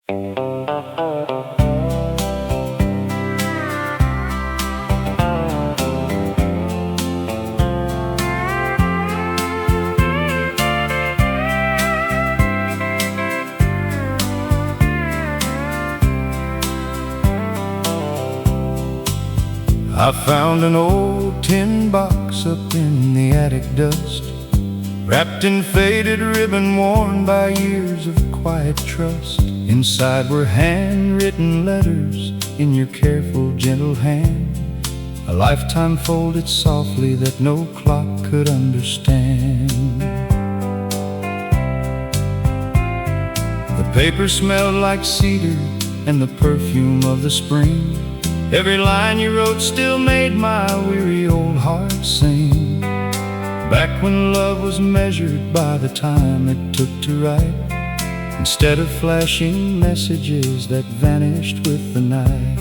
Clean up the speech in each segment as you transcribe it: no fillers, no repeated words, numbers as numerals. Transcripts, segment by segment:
I found an old tin box up in the attic dust, wrapped in faded ribbon worn by years of quiet trust. Inside were handwritten letters in your careful, gentle hand, a lifetime folded softly that no clock could understand. The paper smelled like cedar and the perfume of the spring. Every line you wrote still made my weary old heart sing. Back when love was measured by the time it took to write, instead of flashing messages that vanished with the night.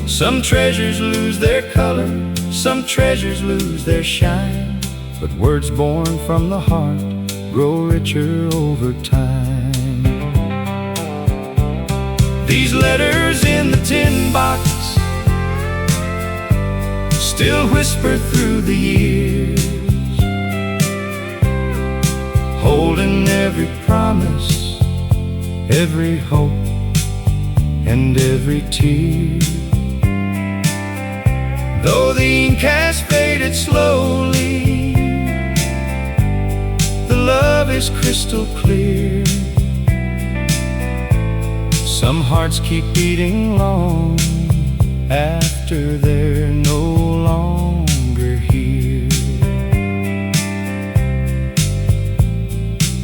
Some treasures lose their color, some treasures lose their shine, but words born from the heart grow richer over time. These letters in the tin box still whisper through the years, holding every promise, every hope, and every tear. Though the ink has faded slowly, the love is crystal clear. Some hearts keep beating long after they're no longer here.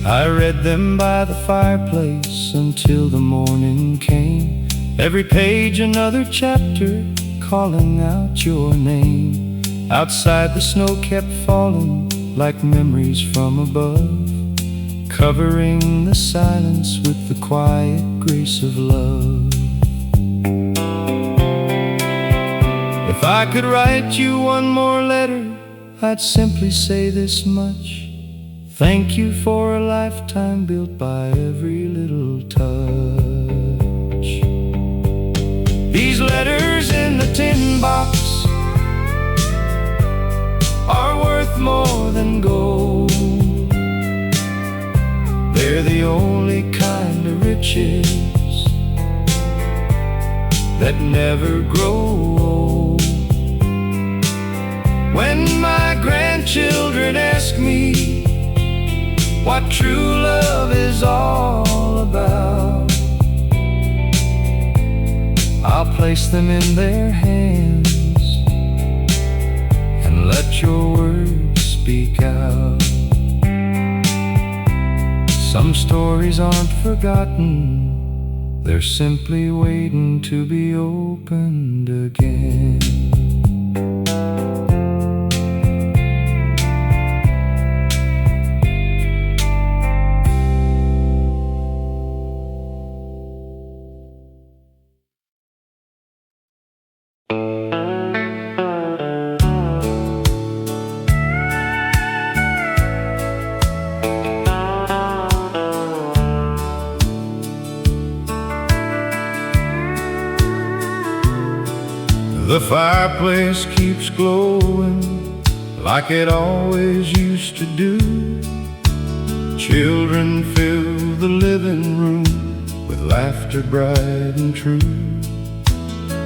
I read them by the fireplace until the morning came, every page another chapter calling out your name. Outside the snow kept falling like memories from above, covering the silence with the quiet grace of love. If I could write you one more letter, I'd simply say this much: thank you for a lifetime built by every little touch. These letters in the tin box are worth more than gold. They're the only kind of riches that never grow old. When my grandchildren ask me what true love is all about, I'll place them in their hands and let your words speak out. Some stories aren't forgotten, they're simply waiting to be opened again. The fireplace keeps glowing like it always used to do. Children fill the living room with laughter bright and true.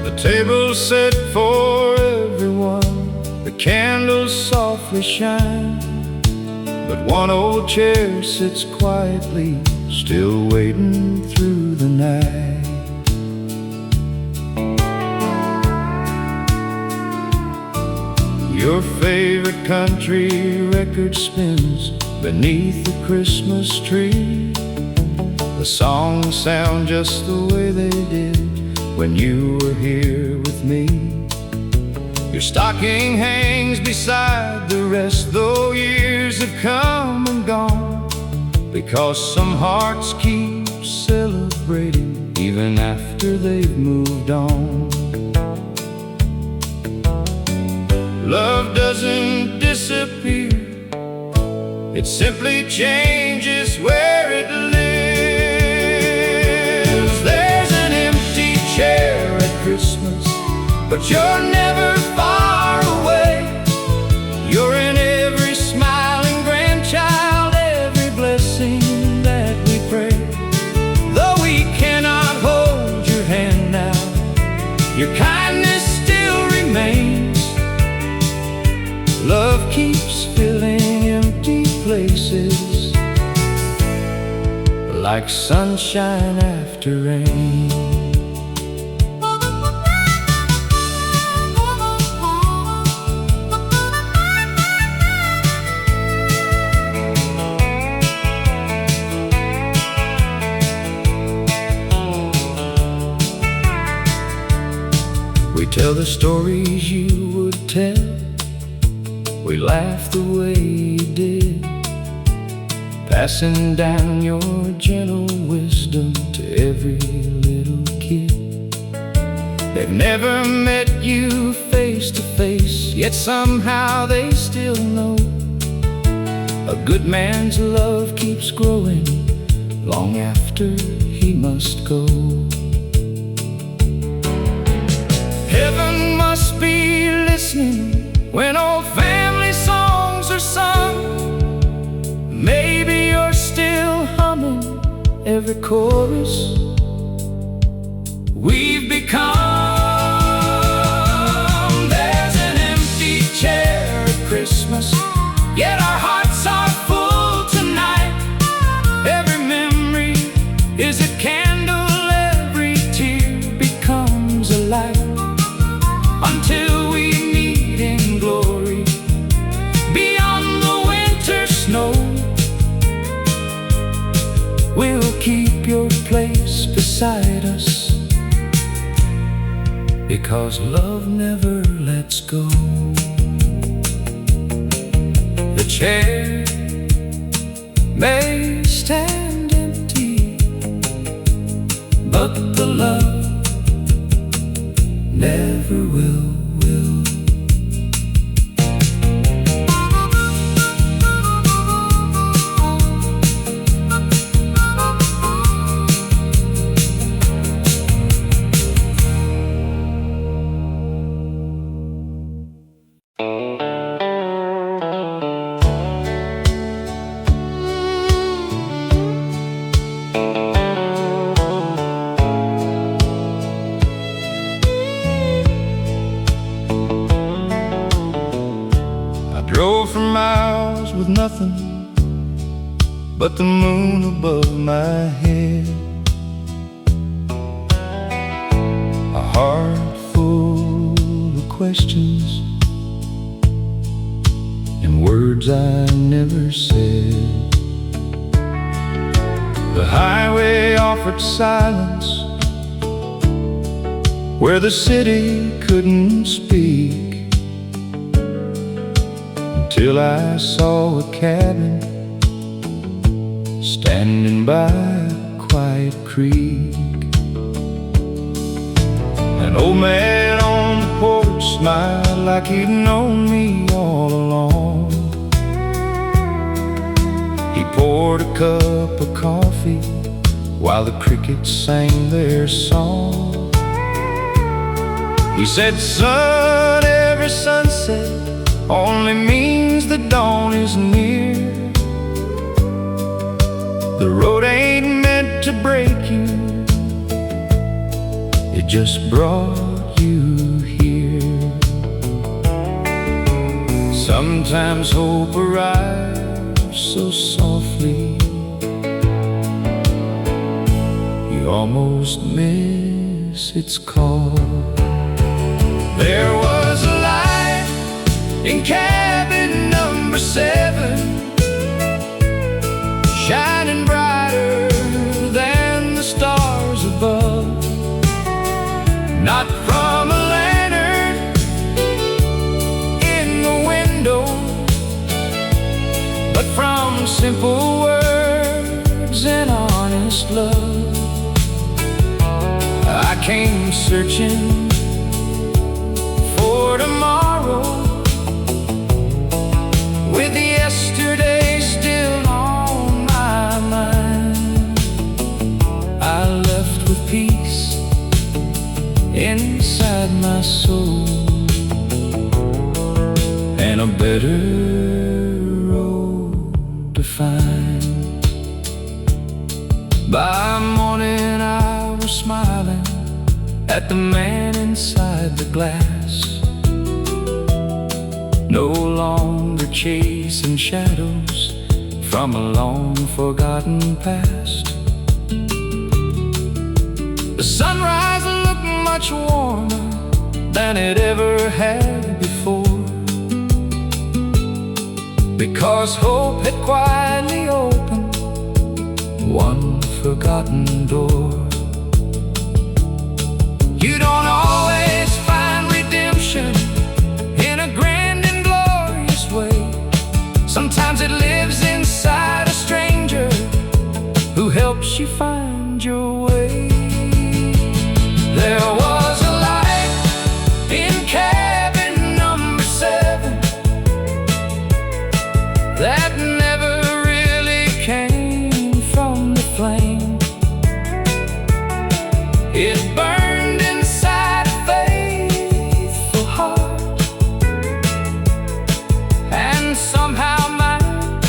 The table's set for everyone, the candles softly shine, but one old chair sits quietly, still waiting through the night. Your favorite country record spins beneath the Christmas tree. The songs sound just the way they did when you were here with me. Your stocking hangs beside the rest, though years have come and gone, because some hearts keep celebrating even after they've moved on. Love doesn't disappear, it simply changes where it lives. but you're never far away. You're in every smiling grandchild, every blessing that we pray. Though we cannot hold your hand now, your kindness still remains. Love keeps filling empty places, like sunshine after rain. We tell the stories you would tell, we laugh the way you did, passing down your gentle wisdom to every little kid. They've never met you face to face, yet somehow they still know a good man's love keeps growing long after he must go. Heaven must be listening when old family songs are sung. Maybe you're still humming every chorus we've become. There's an empty chair at Christmas, yet our hearts are full tonight. Every memory is a candle, every tear becomes a light. Until we meet in glory beyond the winter snow, we'll keep your place beside us, because love never lets go. The chair may stand empty, but the love never will. Drove for miles with nothing but the moon above my head, a heart full of questions and words I never said. The highway offered silence where the city couldn't speak, till I saw a cabin standing by a quiet creek. An old man on the porch smiled like he'd known me all along. He poured a cup of coffee while the crickets sang their song. He said, "Son, every sunset only means the dawn is near. The road ain't meant to break you, it just brought you here." Sometimes hope arrives so softly, you almost miss its call. There was a light in cabin number 7, shining brighter than the stars above. Not from a lantern in the window, but from simple words and honest love. I came searching for tomorrow, with yesterday still on my mind. I left with peace inside my soul, and a better road to find. By morning I was smiling at the man inside the glass, no longer chasing shadows from a long forgotten past. The sunrise looked much warmer than it ever had before, because hope had quietly opened one forgotten door. You don't always find redemption in a grand and glorious way. Sometimes it lives inside a stranger who helps you find your way. There was a light in cabin number 7 that never really came from the flame. It burned inside a faithful heart, and somehow mine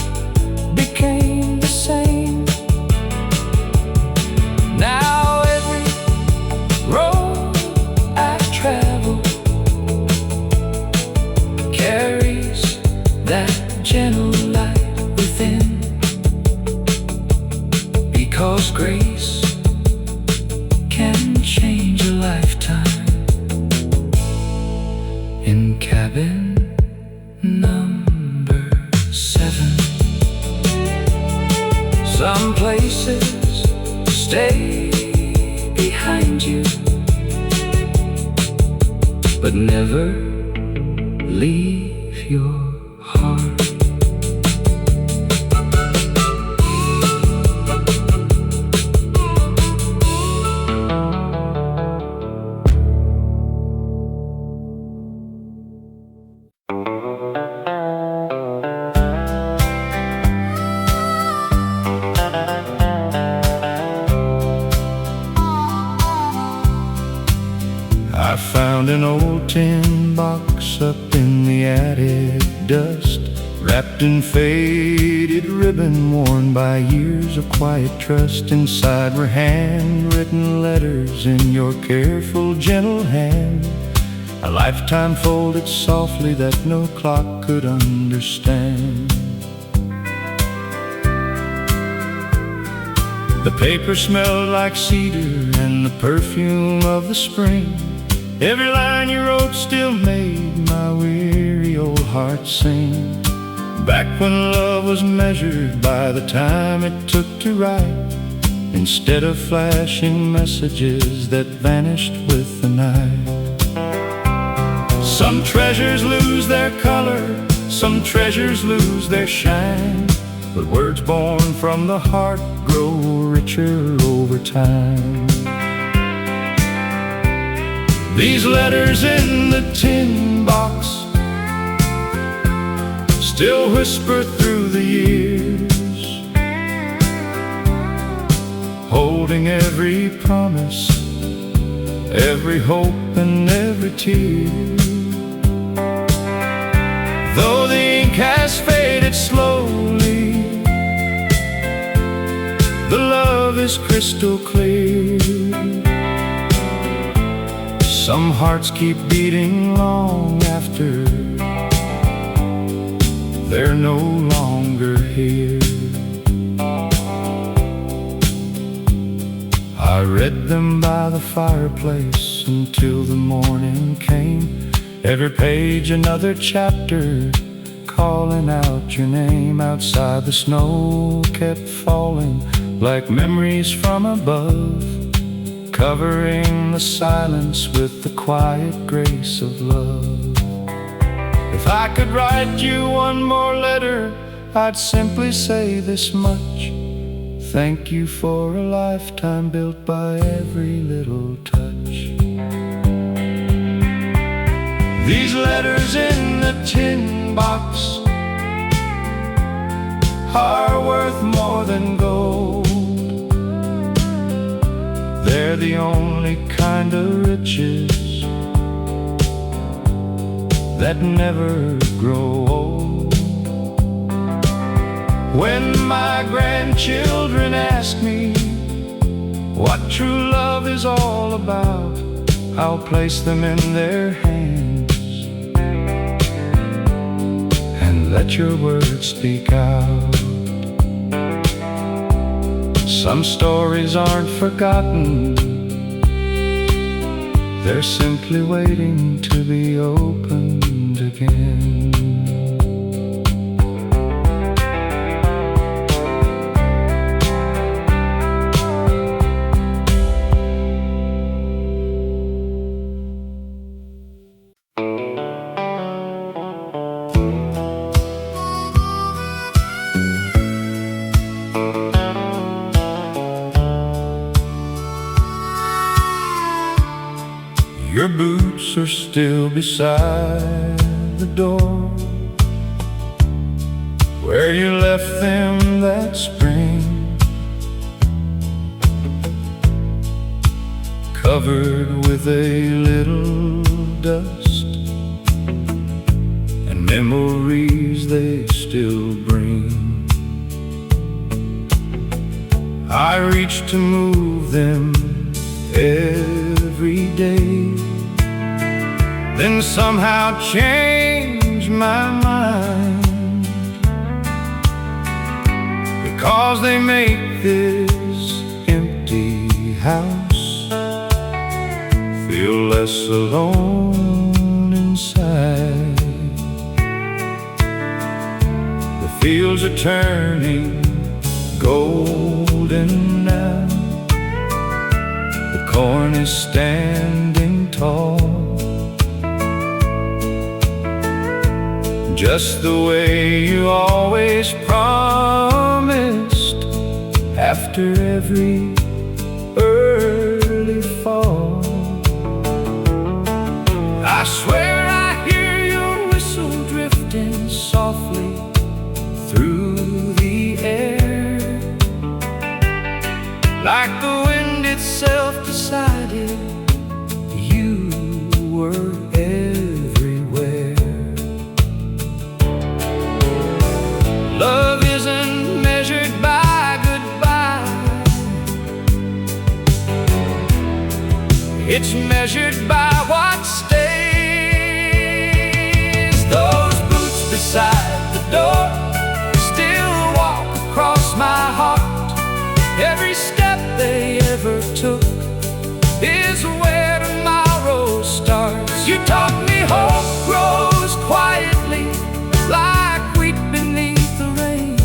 became the same. Now every road I've traveled carries that gentle light within, because grace can change a lifetime. In cabin number 7, some places stay behind you, but never leave your heart. I found an old tin box up in the attic dust, wrapped in faded ribbon worn by years of quiet trust. Inside were handwritten letters in your careful, gentle hand, a lifetime folded softly that no clock could understand. The paper smelled like cedar and the perfume of the spring. Every line you wrote still made my weary old heart sing. Back when love was measured by the time it took to write, instead of flashing messages that vanished with the night. Some treasures lose their color, some treasures lose their shine, but words born from the heart grow richer over time. These letters in the tin box still whisper through the years, holding every promise, every hope and every tear. Though the ink has faded slowly, the love is crystal clear. Some hearts keep beating long after they're no longer here. I read them by the fireplace until the morning came, every page another chapter, calling out your name. Outside the snow kept falling like memories from above, covering the silence with the quiet grace of love. If I could write you one more letter, I'd simply say this much: thank you for a lifetime built by every little touch. These letters in the tin box are worth more than gold. They're the only kind of riches that never grow old. When my grandchildren ask me what true love is all about, I'll place them in their hands and let your words speak out. Some stories aren't forgotten, they're simply waiting to be opened again. Your boots are still beside the door where you left them that spring, covered with a little dust and memories they still bring. I reach to move them every day, then somehow change my mind, because they make this empty house feel less alone inside. The fields are turning golden now, the corn is standing tall, just the way you always promised after every early fall. I swear I hear your whistle drifting softly through the air, like the wind itself decided you were everywhere. Love isn't measured by goodbye, it's measured by what stays. Those boots beside the door still walk across my heart. Every step they ever took is where tomorrow starts. You taught me hope grows quietly like wheat beneath the rain.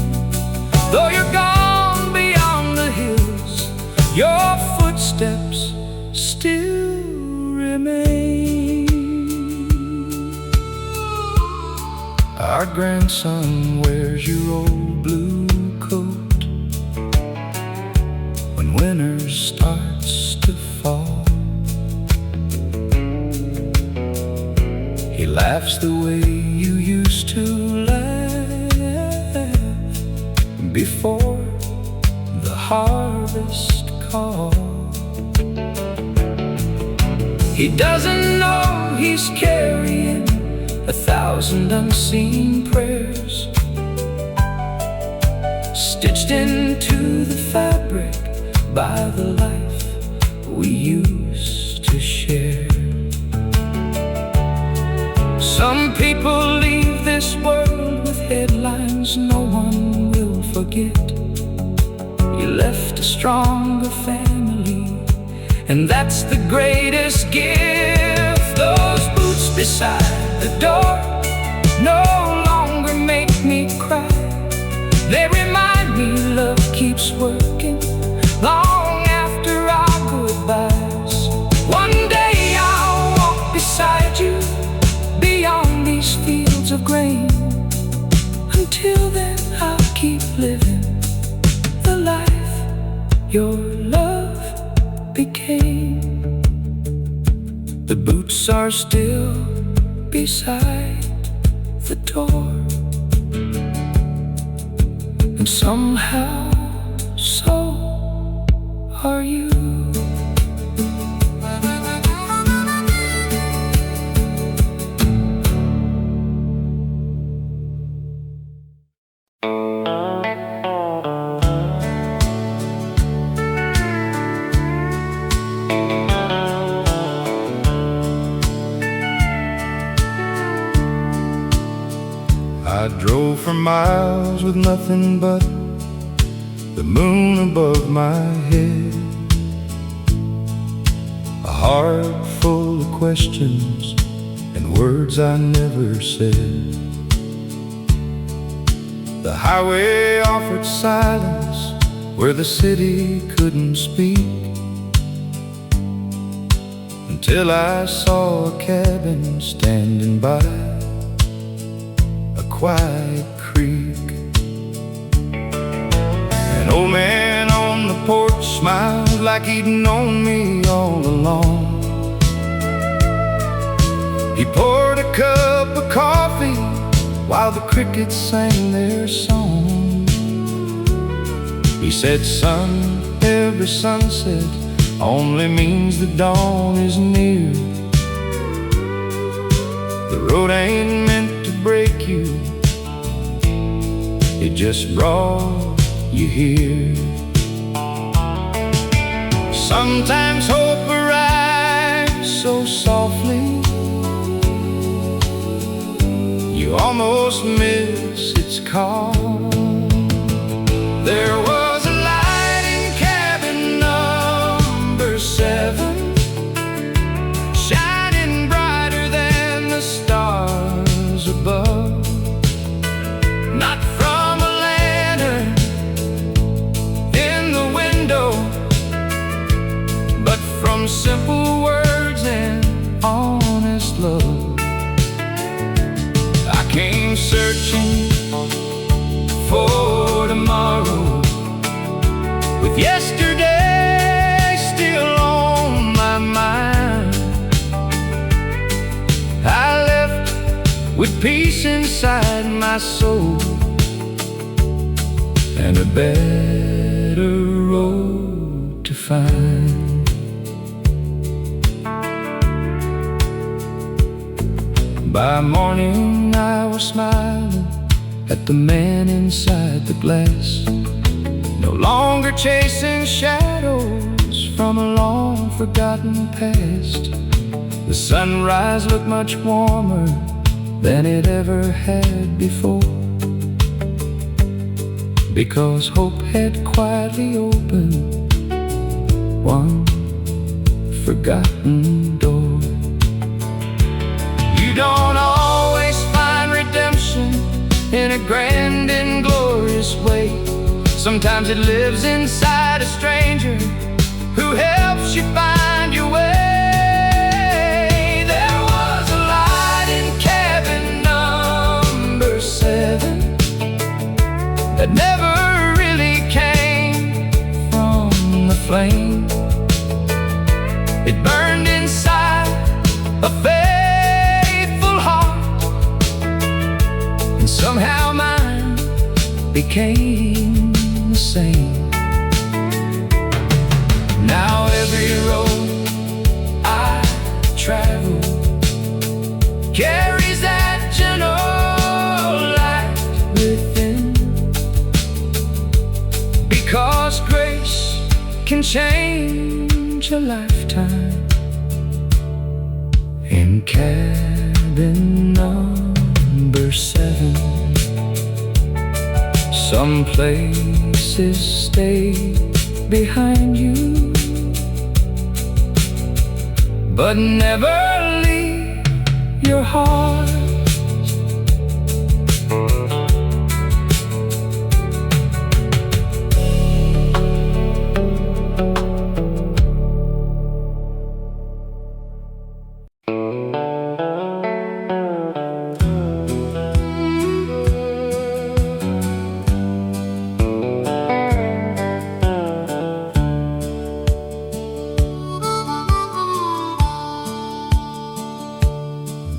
Though you're gone beyond the hills, your footsteps still remain. Our grandson wears your old blue coat when winter starts to fall. He laughs the way you used to laugh before the harvest call. He doesn't know he's carrying 1,000 unseen prayers stitched into the fabric by the life we used to share. Some people leave this world with headlines no one will forget. You left a stronger family, and that's the greatest gift. Those boots beside the door no longer make me cry. They remind me love keeps working long after our goodbyes. One day I'll walk beside you beyond these fields of grain. Until then I'll keep living the life your love became. The boots are still beside the door, and somehow so are you. for miles with nothing but the moon above my head. A heart full of questions and words I never said. The highway offered silence where the city couldn't speak, until I saw a cabin standing by a quiet creek. An old man on the porch smiled like he'd known me all along. He poured a cup of coffee while the crickets sang their song. He said, "Son, every sunset only means the dawn is near. The road ain't meant to break you, it just brought you here." Sometimes hope arrives so softly you almost miss its call. There was a light in cabin number 7, shining brighter than the stars above. Not from a lantern in the window, but from simple words and honest love. I came searching for tomorrow, with yesterday still on my mind. I left with peace inside my soul and a better road to find. By morning I was smiling at the man inside the glass, no longer chasing shadows from a long forgotten past. The sunrise looked much warmer than it ever had before, because hope had quietly opened one forgotten door. You don't always find redemption in a grand and glorious way. Sometimes it lives inside a stranger who helps you find your way. There was a light in cabin number 7 that never really came from the flame. It burned inside a faithful heart, and somehow mine became the same. Now every road I travel carries that gentle light within, because grace can change a lifetime. In cabin number 7, some places stay behind you, but never leave your heart.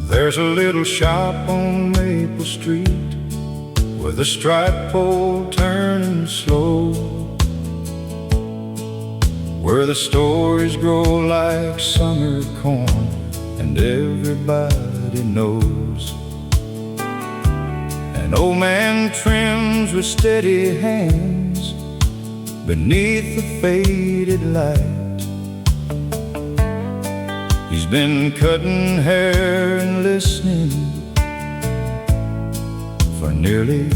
There's a little shop on Maple Street with a striped pole turning slow, where the stories grow like summer corn and everybody knows. An old man trims with steady hands beneath the faded light. He's been cutting hair and listening for nearly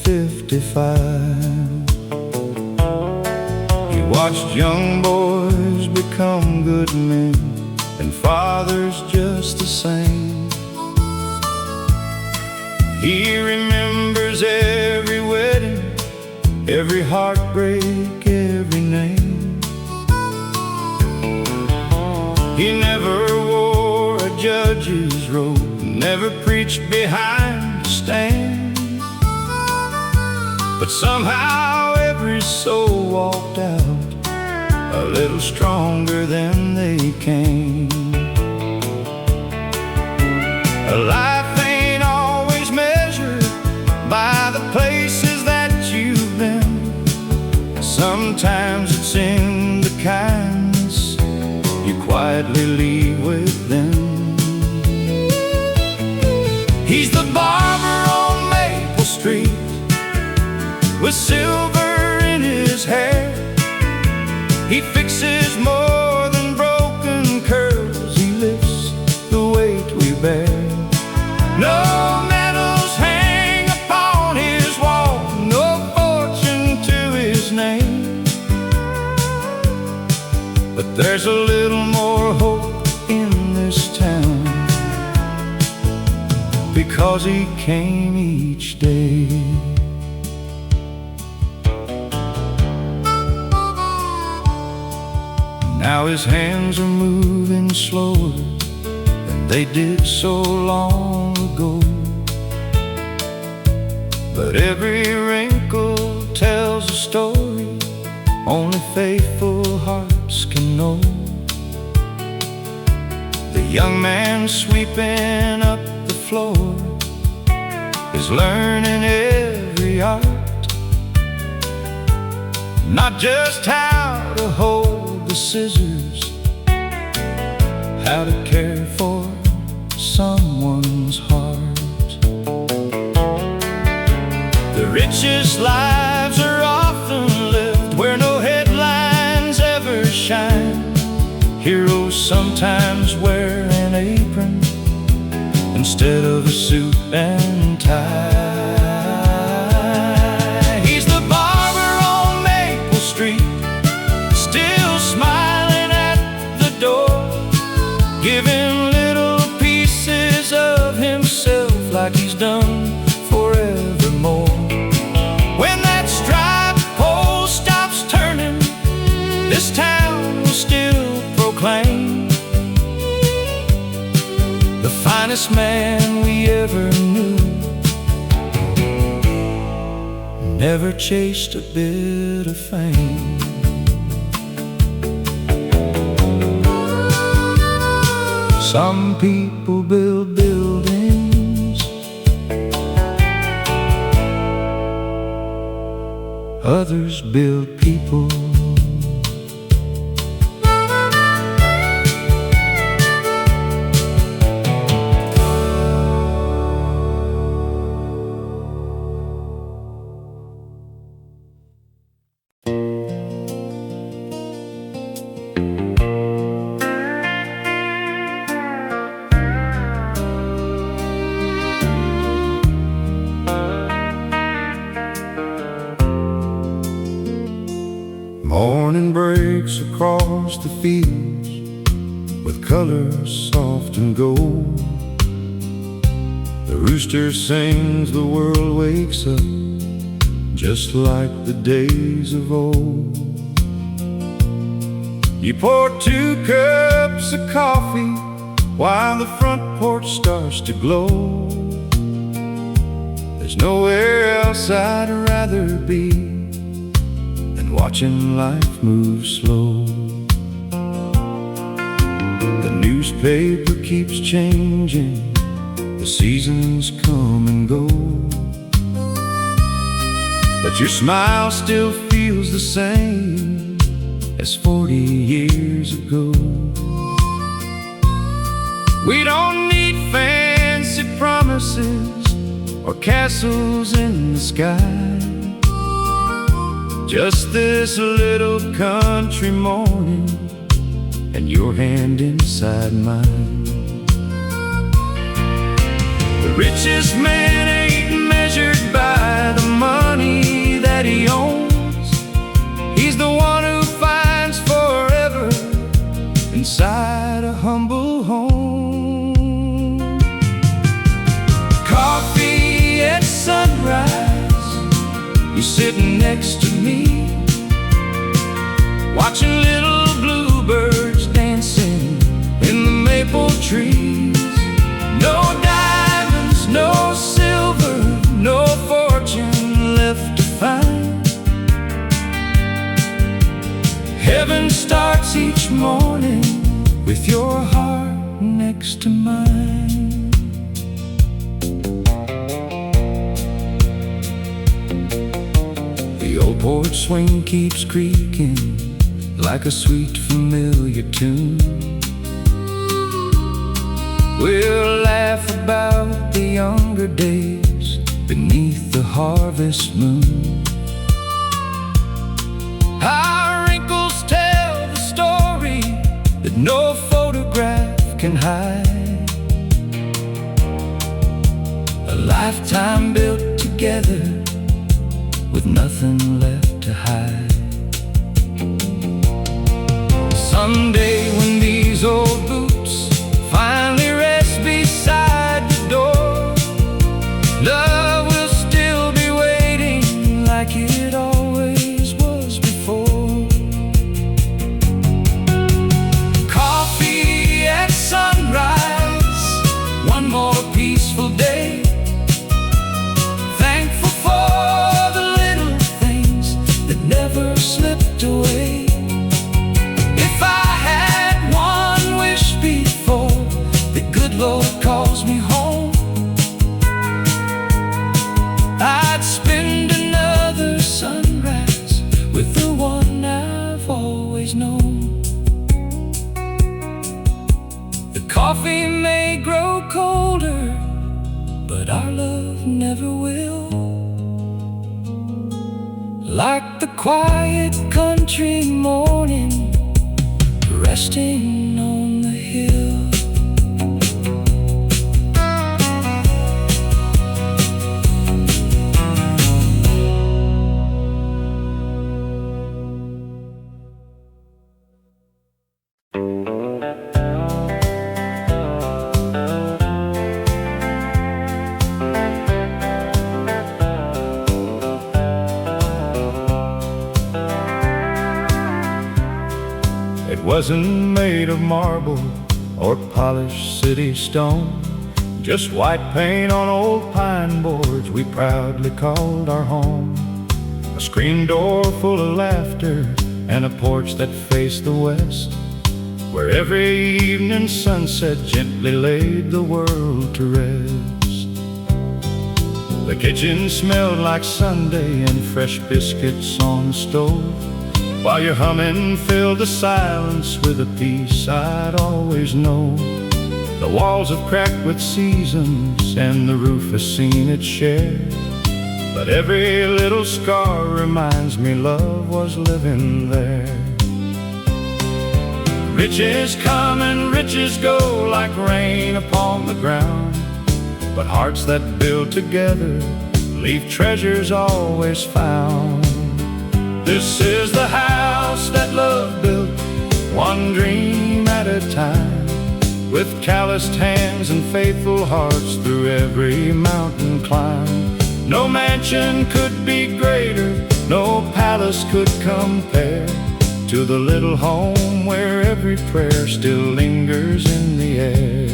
55. He watched young boys become good men and fathers just the same. He remembers every wedding, every heartbreak, every name. He never wore a judge's robe, never preached behind a stand. But somehow every soul walked out a little stronger than they came. A life ain't always measured by the places that you've been. Sometimes it's in the kindness you quietly leave with them. He's the barber on Maple Street with silver in his hair. He fixes more than broken curls, he lifts the weight we bear. No medals hang upon his wall, no fortune to his name. But there's a little more hope in this town, because he came each day. Now his hands are moving slower than they did so long ago. But every wrinkle tells a story only faithful hearts can know. The young man sweeping up the floor is learning every art, not just how to hold the scissors, how to care for someone's heart. The richest lives are often lived where no headlines ever shine. Heroes sometimes wear an apron instead of a suit and tie. He's the barber on Maple Street, still smiling at the door, giving little pieces of himself like he's done forevermore. When that striped pole stops turning, this town will still proclaim the finest man we ever knew never chased a bit of fame. Some people build buildings, others build people. Morning breaks across the fields with colors soft and gold. The rooster sings, the world wakes up just like the days of old. You pour 2 cups of coffee while the front porch starts to glow. There's nowhere else I'd rather be watching life move slow. The newspaper keeps changing, the seasons come and go, but your smile still feels the same as 40 years ago. We don't need fancy promises or castles in the sky, just this little country morning and your hand inside mine. The richest man ain't money that he owns. He's the one who finds forever inside a humble home. Coffee at sunrise, you're sitting next to me, watching little bluebirds dancing in the maple trees. No diamonds, no silver, no fortune left to find. Heaven starts each morning with your heart next to mine. The old porch swing keeps creaking like a sweet familiar tune. We'll laugh about the younger days beneath the harvest moon. Our wrinkles tell the story that no photograph can hide. A lifetime built together with nothing left to hide. Someday when these old boots finally rest beside the door, love will still be waiting like it always was before. Coffee at sunrise, one more peaceful day. Thankful for the little things that never slipped away. If I had one wish before the good Lord calls me home, I'd spend another sunrise with the one I've always known. The coffee may grow colder, but our love never will. Like the quiet country morning resting on the hill. It wasn't made of marble or polished city stone, just white paint on old pine boards we proudly called our home. A screen door full of laughter and a porch that faced the west, where every evening sunset gently laid the world to rest. The kitchen smelled like Sunday and fresh biscuits on the stove, while your humming filled the silence with a peace I'd always know. The walls have cracked with seasons and the roof has seen its share, but every little scar reminds me love was living there. Riches come and riches go like rain upon the ground, but hearts that build together leave treasures always found. This is the house that love built, one dream at a time, with calloused hands and faithful hearts through every mountain climb. No mansion could be greater, no palace could compare to the little home where every prayer still lingers in the air.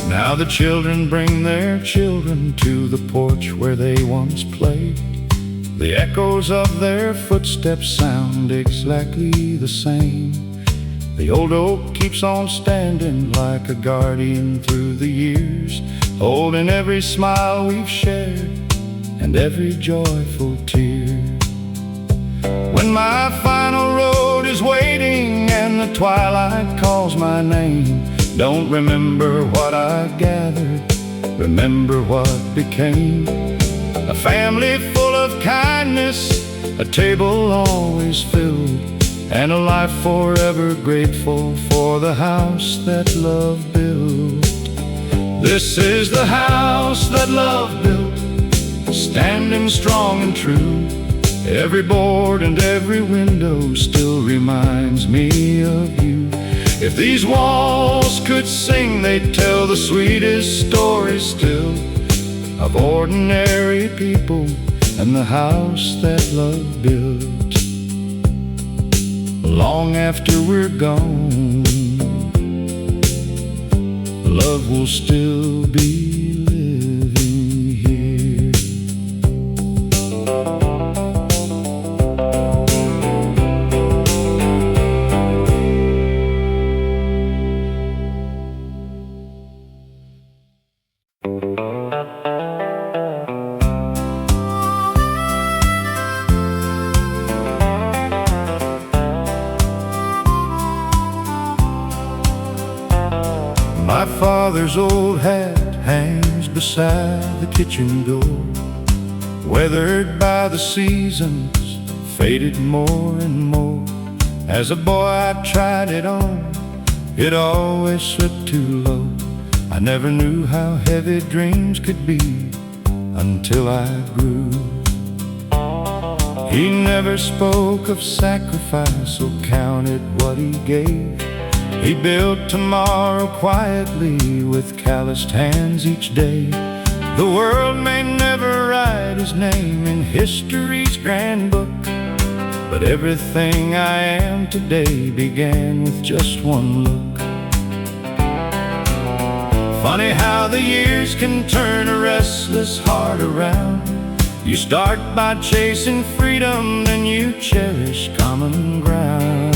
Now the children bring their children to the porch where they once played. The echoes of their footsteps sound exactly the same. The old oak keeps on standing like a guardian through the years, holding every smile we've shared and every joyful tear. When my final road is waiting and the twilight calls my name, don't remember what I gathered, remember what became. A family full of kindness a table always filled, and a life forever grateful for the house that love built. This is the house that love built, standing strong and true. Every board and every window still reminds me of you. If these walls could sing, they'd tell the sweetest story still, of ordinary people and the house that love built. Long after we're gone, love will still be living here. My father's old hat hangs beside the kitchen door, weathered by the seasons, faded more and more. As a boy I tried it on, it always slipped too low. I never knew how heavy dreams could be until I grew. He never spoke of sacrifice or counted what he gave. He built tomorrow quietly with calloused hands each day. The world may never write his name in history's grand book, but everything I am today began with just one look. Funny how the years can turn a restless heart around. You start by chasing freedom, then you cherish common ground.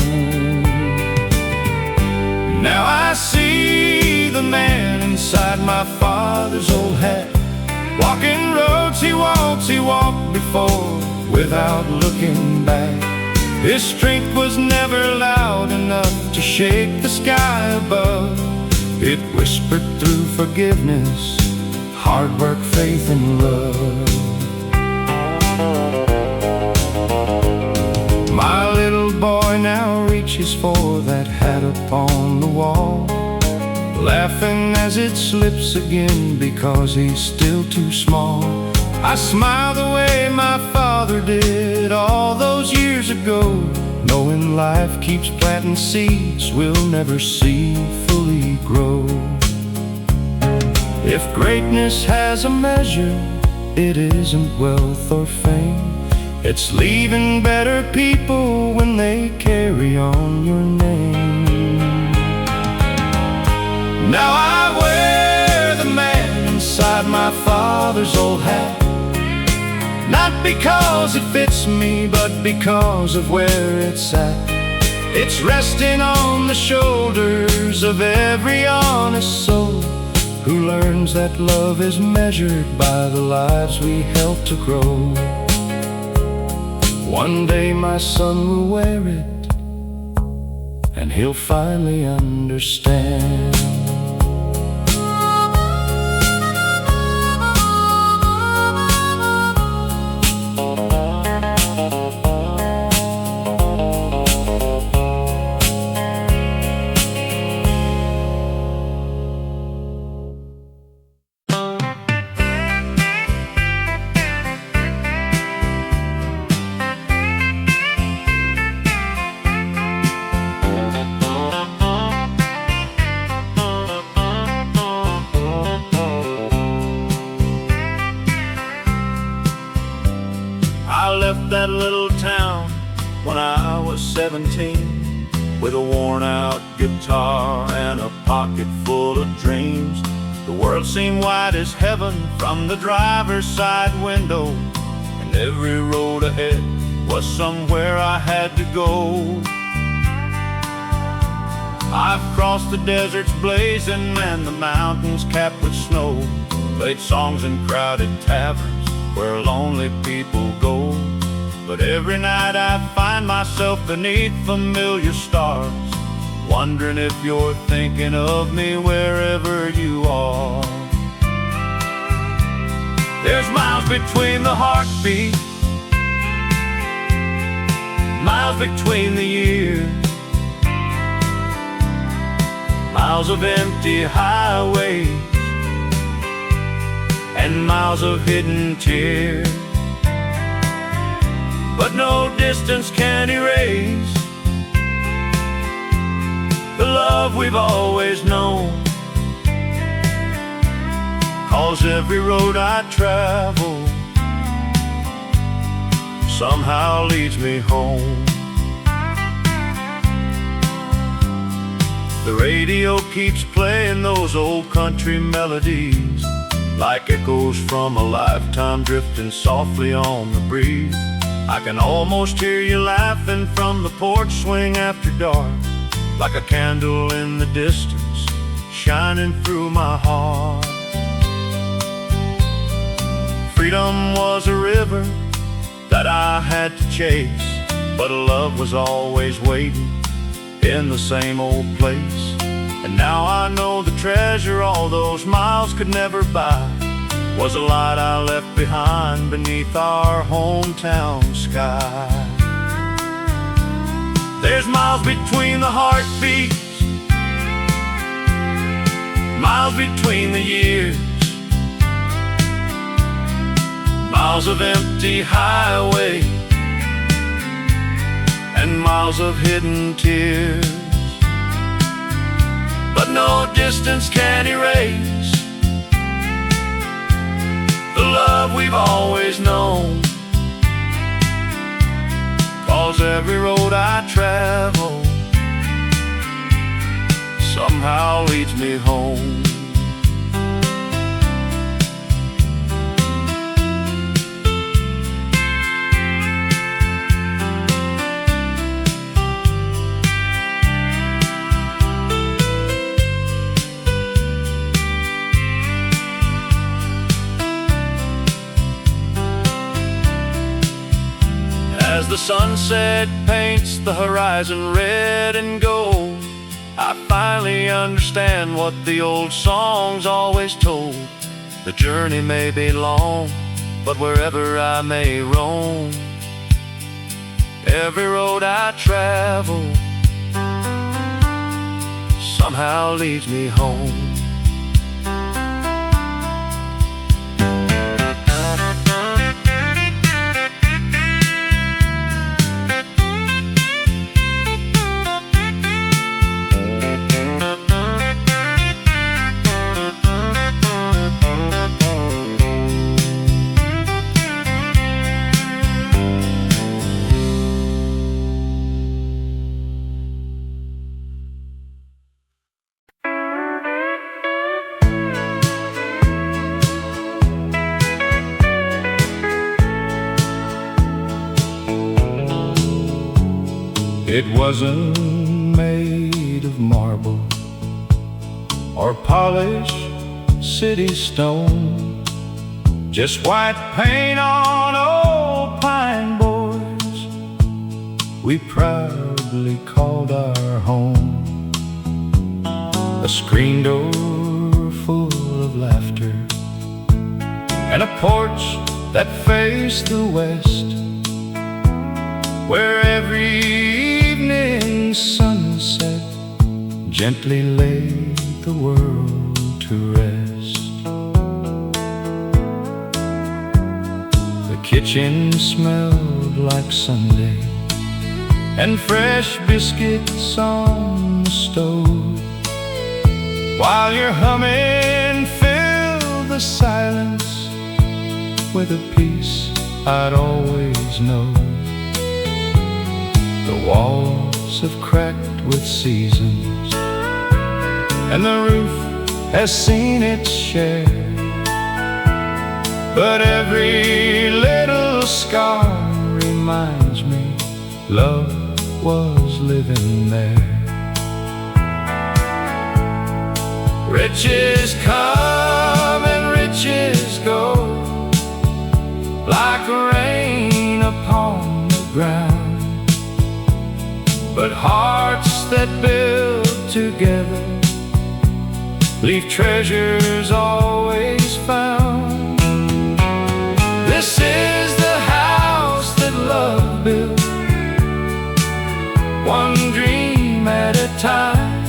Now I see the man inside my father's old hat, walking roads he walked before without looking back. His strength was never loud enough to shake the sky above. It whispered through forgiveness, hard work, faith, and love. My little boy now reaches for that hat upon the wall, laughing as it slips again because he's still too small. I smile the way my father did all those years ago, knowing life keeps planting seeds we'll never see fully grow. If greatness has a measure, it isn't wealth or fame. It's leaving better people when they carry on your name. Now I wear the man inside my father's old hat, not because it fits me, but because of where it's at. It's resting on the shoulders of every honest soul who learns that love is measured by the lives we help to grow. One day my son will wear it, and he'll finally understand. That little town when I was 17, with a worn-out guitar and a pocket full of dreams. The world seemed wide as heaven from the driver's side window, and every road ahead was somewhere I had to go. I've crossed the deserts blazing and the mountains capped with snow, played songs in crowded taverns where lonely people go. But every night I find myself beneath familiar stars, wondering if you're thinking of me wherever you are. There's miles between the heartbeat miles between the years, miles of empty highways, and miles of hidden tears. But no distance can erase the love we've always known, 'cause every road I travel somehow leads me home. The radio keeps playing those old country melodies, like echoes from a lifetime drifting softly on the breeze. I can almost hear you laughing from the porch swing after dark, like a candle in the distance, shining through my heart. Freedom was a river that I had to chase, but love was always waiting in the same old place. And now I know the treasure all those miles could never buy was a light I left behind beneath our hometown sky. There's miles between the heartbeats, miles between the years, miles of empty highway, and miles of hidden tears. But no distance can erase the love we've always known, 'cause every road I travel somehow leads me home. As the sunset paints the horizon red and gold, I finally understand what the old songs always told. The journey may be long, but wherever I may roam, every road I travel somehow leads me home. It wasn't made of marble or polished city stone, just white paint on old pine boards we proudly called our home. A screen door full of laughter and a porch that faced the west, where every evening sunset gently laid the world to rest. The kitchen smelled like Sunday and fresh biscuits on the stove, while your humming filled the silence with a peace I'd always known. The walls have cracked with seasons, and the roof has seen its share, but every little scar reminds me love was living there. Riches come and riches go, like rain upon the ground, but hearts that build together leave treasures always found. This is the house that love built, time,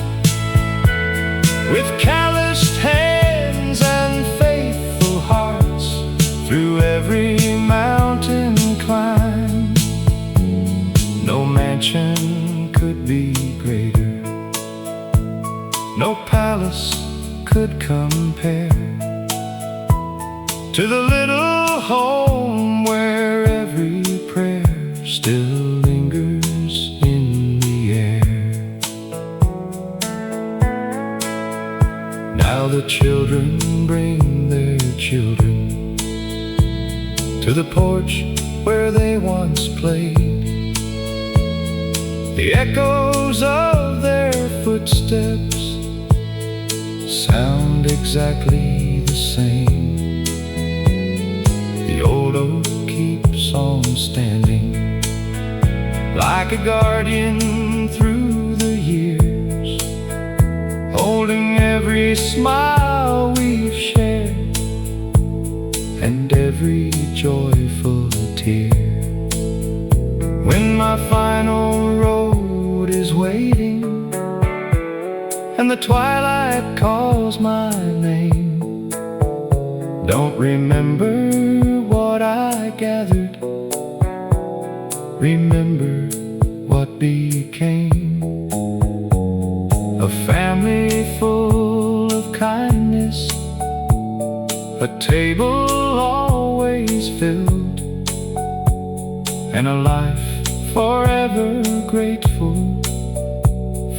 with calloused hands and faithful hearts, through every mountain climb. No mansion could be greater, no palace could compare to the little home where every prayer still lingers in the air. Now the children bring their children to the porch where they once played. The echoes of their footsteps sound exactly the same. The old oak keeps on standing like a guardian through the years, holding every smile we've shared and every joyful tear. When my final road is waiting and the twilight calls my name, don't remember what I gathered, remember what became. A family full of kindness, a table always filled, and a life forever grateful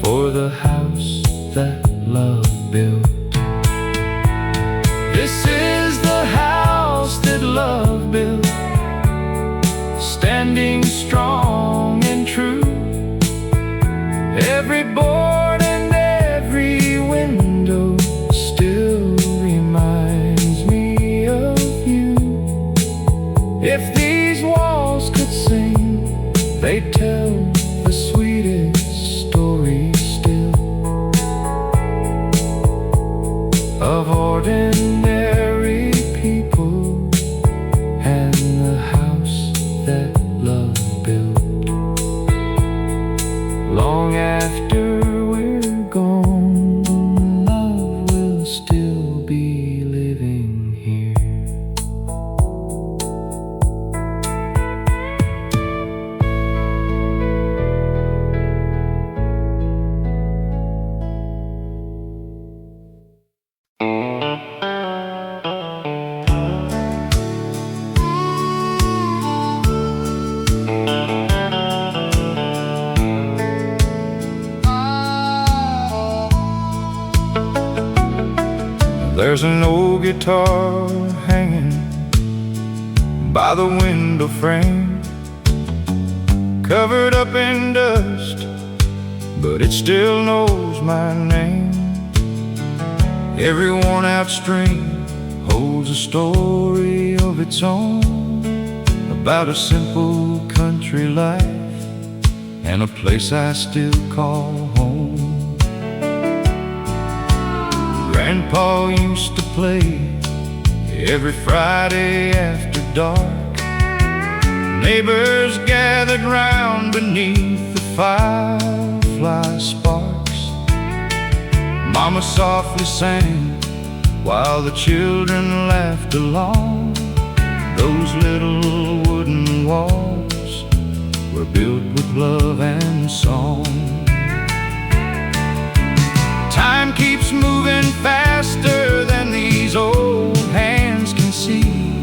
for the house that love built. This is the house that love built, standing strong and true. Every board and every window still reminds me of you. If these walls could sing, they'd tell the sweetest story still, of ordinary people and the house that love built. Long after we're gone, love will still be living here. There's an old guitar hanging by the window frame, covered up in dust, but it still knows my name. Every worn out string holds a story of its own, about a simple country life and a place I still call home. Grandpa used to play every Friday after dark. Neighbors gathered round beneath the firefly sparks. Mama softly sang while the children laughed along. Those little wooden walls were built with love and song. Time keeps moving faster than these old hands can see,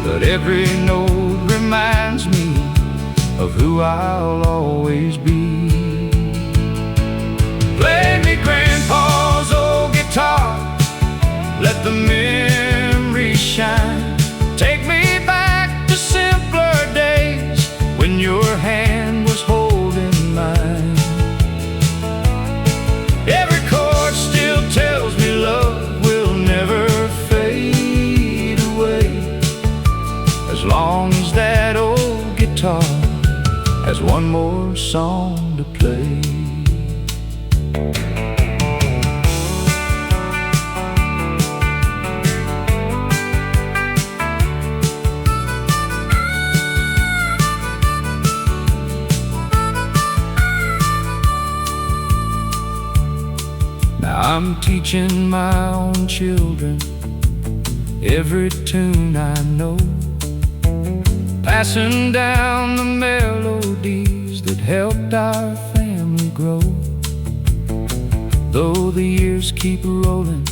but every note reminds me of who I'll always be. Play me Grandpa's old guitar, let the memories shine. Take me back to simpler days when your hand was holding mine. Every chord still tells me love will never fade away, as long as that old guitar has one more song I'm teaching my own children every tune I know, passing down the melodies that helped our family grow. Though the years keep rolling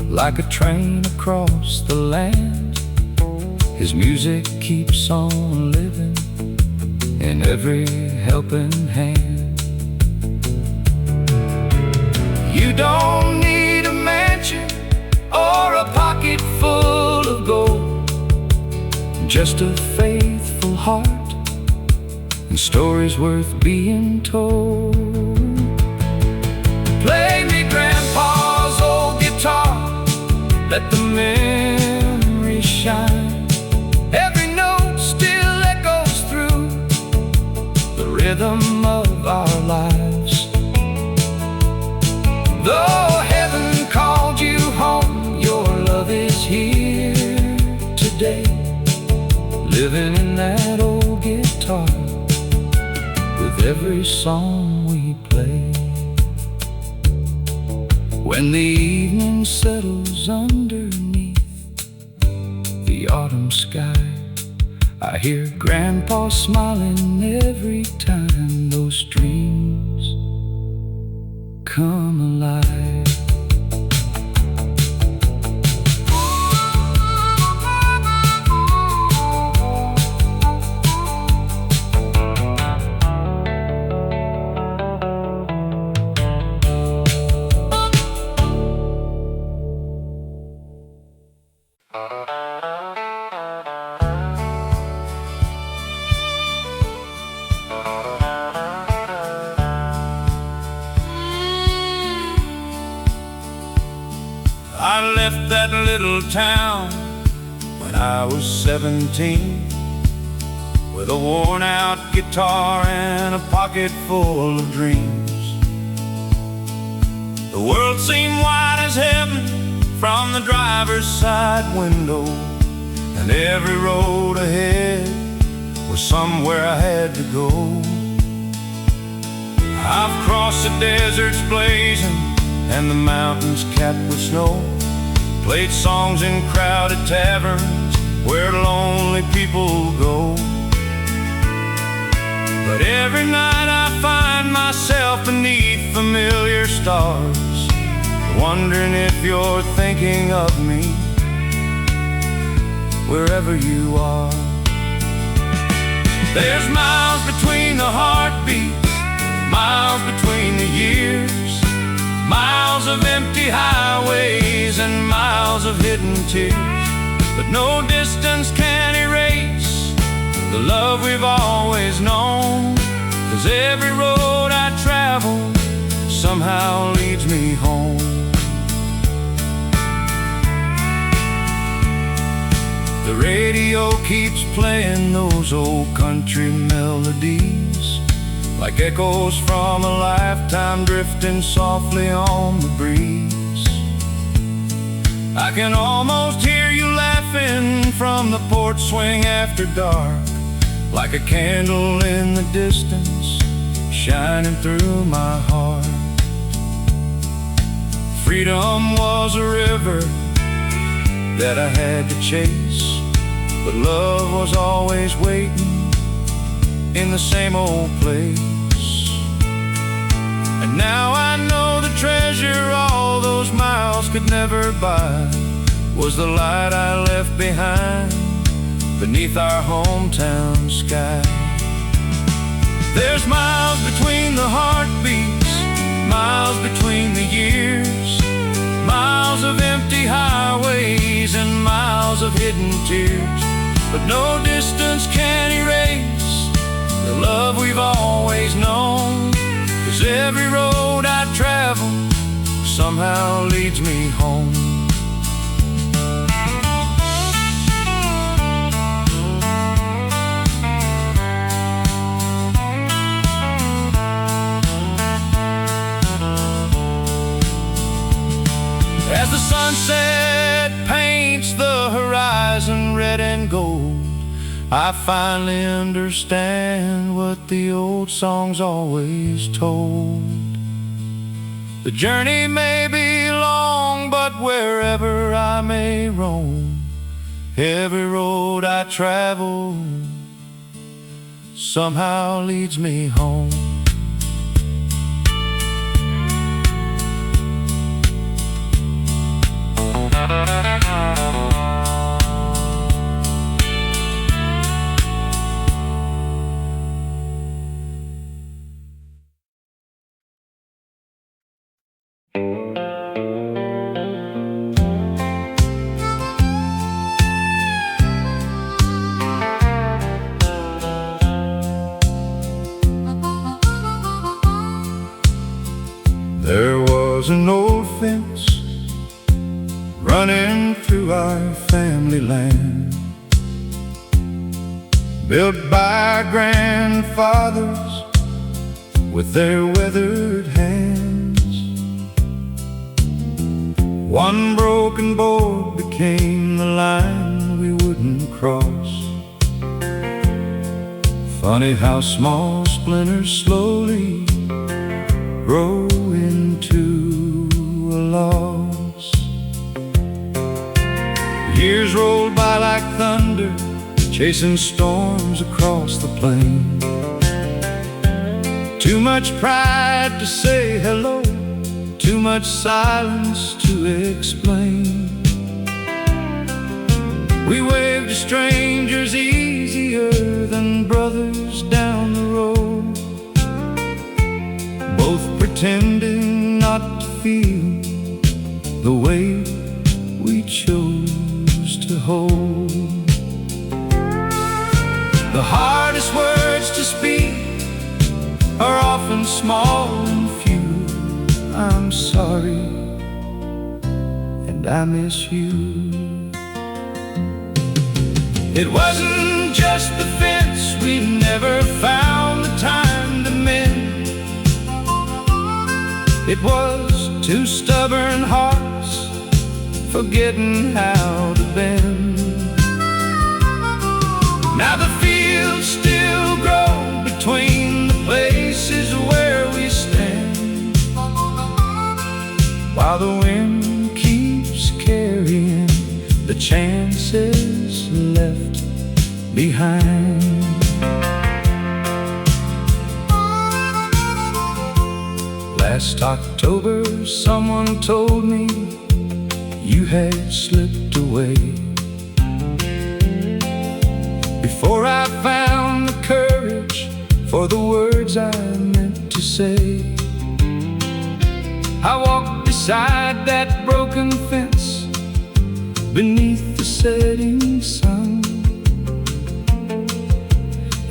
like a train across the land, his music keeps on living in every helping hand. You don't need a mansion or a pocket full of gold, just a faithful heart and stories worth being told. Play me Grandpa's old guitar, let the memories shine. Every note still echoes through the rhythm of our lives. Though heaven called you home, your love is here today, living in that old guitar with every song we play. When the evening settles underneath the autumn sky, I hear Grandpa smiling every time those dreams come alive. I left that little town when I was 17, with a worn-out guitar and a pocket full of dreams. The world seemed wide as heaven from the driver's side window, and every road ahead was somewhere I had to go. I've crossed the deserts blazing and the mountains capped with snow, played songs in crowded taverns where lonely people go. But every night I find myself beneath familiar stars, wondering if you're thinking of me wherever you are. There's miles between the heartbeats, miles between the years, miles of empty highways and miles of hidden tears. But no distance can erase the love we've always known, 'cause every road I travel somehow leads me home. The radio keeps playing those old country melodies, like echoes from a lifetime drifting softly on the breeze. I can almost hear you laughing from the porch swing after dark, like a candle in the distance shining through my heart. Freedom was a river that I had to chase, but love was always waiting in the same old place. And now I know the treasure all those miles could never buy was the light I left behind beneath our hometown sky. There's miles between the heartbeats, miles between the years, miles of empty highways and miles of hidden tears. But no distance can erase the love we've always known, 'cause every road I travel somehow leads me home. As the sunset paints the horizon red and gold, I finally understand what the old songs always told. The journey may be long, but wherever I may roam, every road I travel somehow leads me home. There was an old fence running through our family land, built by grandfathers with their weathered hands. One broken board became the line we wouldn't cross. Funny how small splinters slowly grow into a loss. Years rolled by like thunder, chasing storms across the plain. Too much pride to say hello, too much silence to explain. We waved to strangers easier than brothers down the road, both pretending not to feel the weight we chose to hold. The hardest words to speak are often small and few. I'm sorry, and I miss you. It wasn't just the fence, we never found the time to mend. It was two stubborn hearts forgetting how to bend. Now the fields still grow between the places where we stand, while the wind keeps carrying the chances left behind. Last October someone told me you had slipped away, before I found the courage for the words I meant to say. I walked beside that broken fence beneath the setting sun,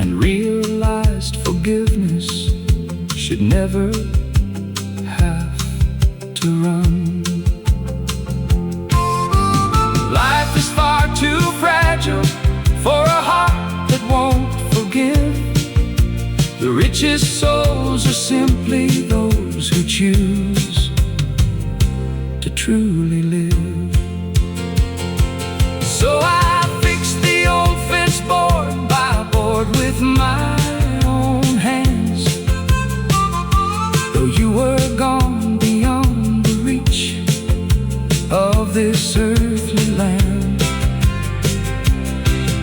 and realized forgiveness should never have to run. Life is far too fragile for a heart that won't forgive. The richest souls are simply those who choose to truly live. So I fixed the old fence board by board with my own hands. Though you were gone beyond the reach of this earthly land,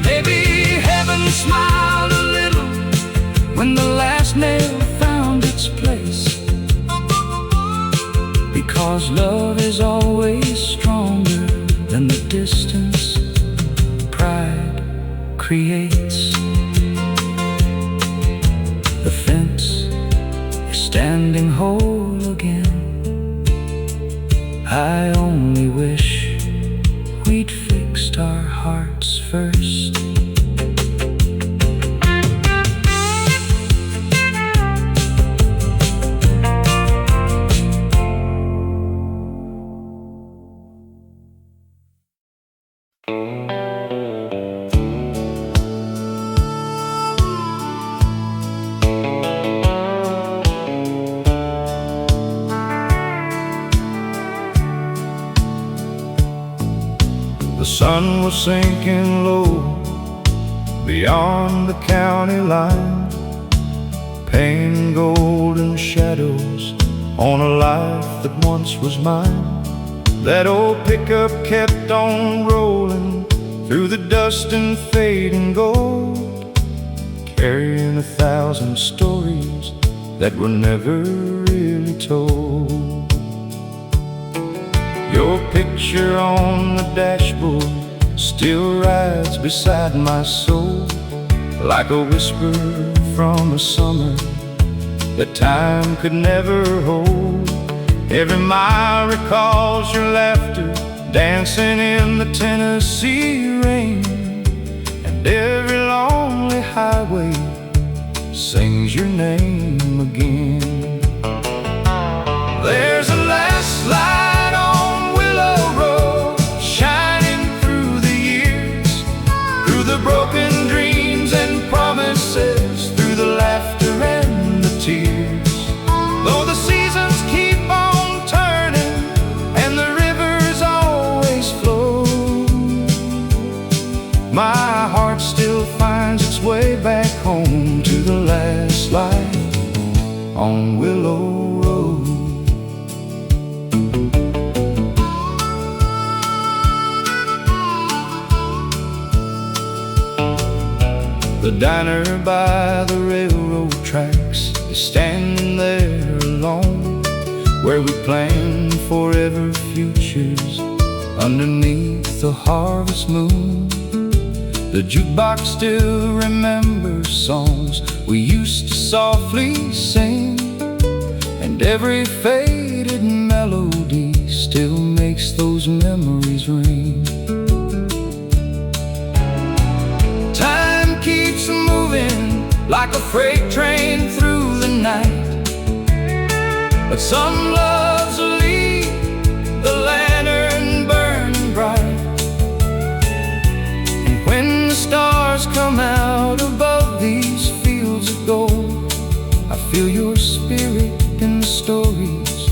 maybe heaven smiled a little when the last nail found its place, because love is always stronger than the distance pride creates. The fence is standing whole again. I only wish we'd fixed our hearts first. The sun was sinking low beyond the county line, painting golden shadows on a life that once was mine. That old pickup kept on rolling through the dust and fading gold, carrying 1,000 stories that were never really told. Your picture on the dashboard still rides beside my soul, like a whisper from a summer that time could never hold. Every mile recalls your laughter, dancing in the Tennessee rain, and every lonely highway sings your name again. There's a last light on Willow Road, shining through the years, through the broken dreams and promises, through the laughter and the tears. Though the seasons keep on turning and the rivers always flow, my heart still finds its way back home to the last light on Willow Road. The diner by the railroad tracks is standing there alone, where we plan forever futures underneath the harvest moon. The jukebox still remembers songs we used to softly sing, and every faded melody still makes those memories ring. Time keeps moving like a freight train through the night, but some loves leave the lantern burning bright. And when the stars come out above these fields of gold, I feel your spirit in the stories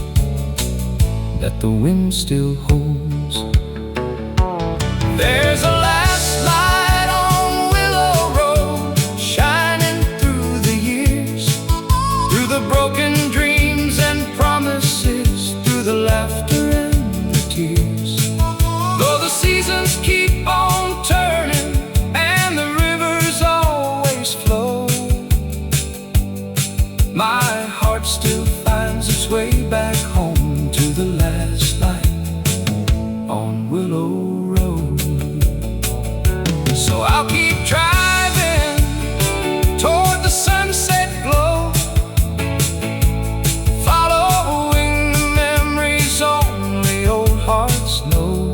that the wind still holds. There's a last light on Willow Road, shining through the years, through the broken dreams and promises, through the laughter and the tears. Though the seasons keep on turning and the rivers always flow, my heart still finds its way back home to the last light on Willow Road. So I'll keep driving toward the sunset glow, following the memories only old hearts know.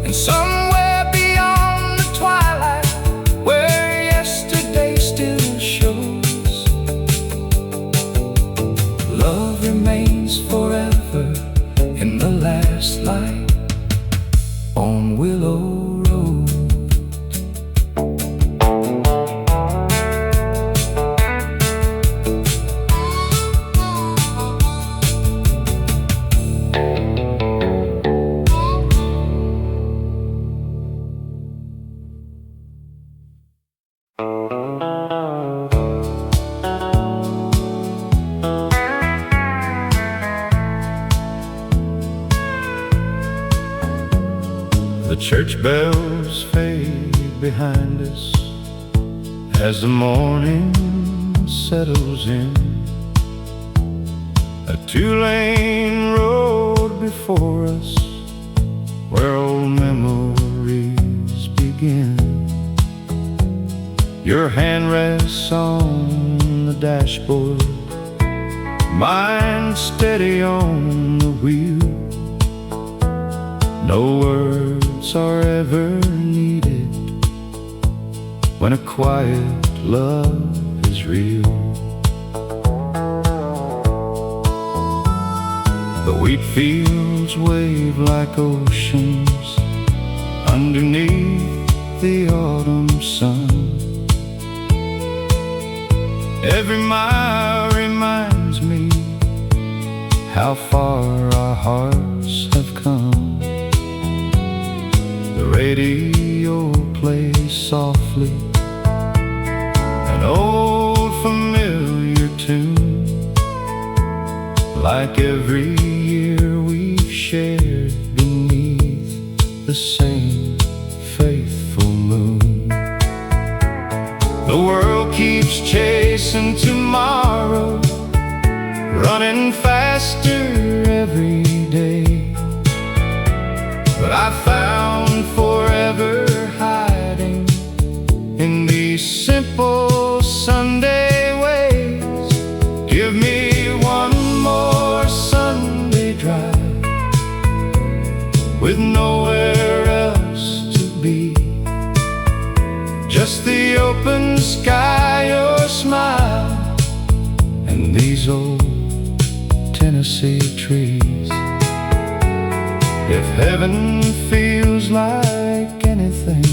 And somewhere beyond the twilight, where yesterday still shows, love remains forever in the last light on Willow Road. The church bells fade behind us as the morning settles in. A two-lane road before us where old memories begin. Your hand rests on the dashboard, mine steady on the wheel. No words are ever needed when a quiet love is real. The wheat fields wave like oceans underneath the autumn sun. Every mile reminds me how far our hearts have come. The radio plays softly an old familiar tune, like every year we've shared beneath the same faithful moon. The world keeps chasing tomorrow, running faster every day. But I found forever hiding in these simple Sunday ways. Give me one more Sunday drive with nowhere else to be, just the open sky, your smile, and these old Tennessee trees. If heaven feels like anything,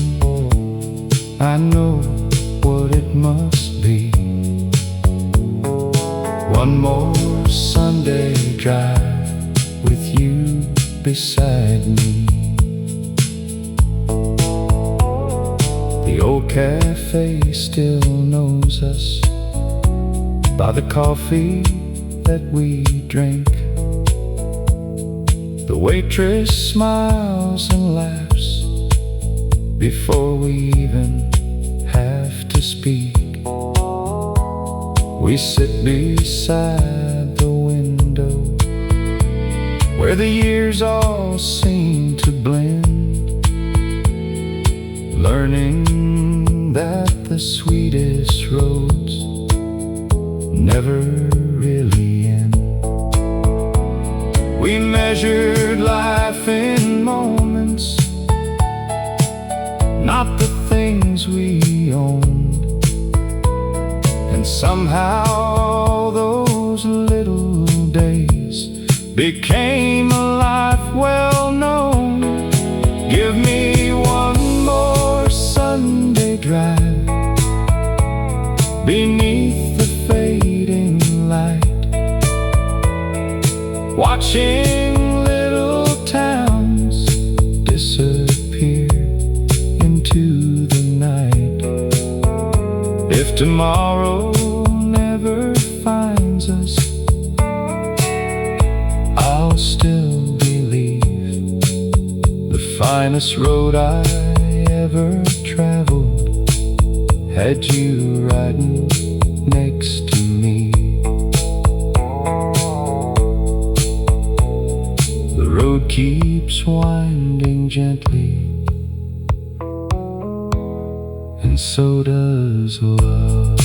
I know what it must be. One more Sunday drive with you beside me. The old cafe still knows us by the coffee that we drink. The waitress smiles and laughs before we even have to speak. We sit beside the window where the years all seem to blend, learning that the sweetest roads never really end. We measured life in moments, not the things we owned. And somehow all those little days became a life well known. Give me one more Sunday drive beneath the fading light, watching little towns disappear into the night. If tomorrow never finds us, I'll still believe the finest road I ever traveled had you riding next to me. The road keeps winding gently, and so does love.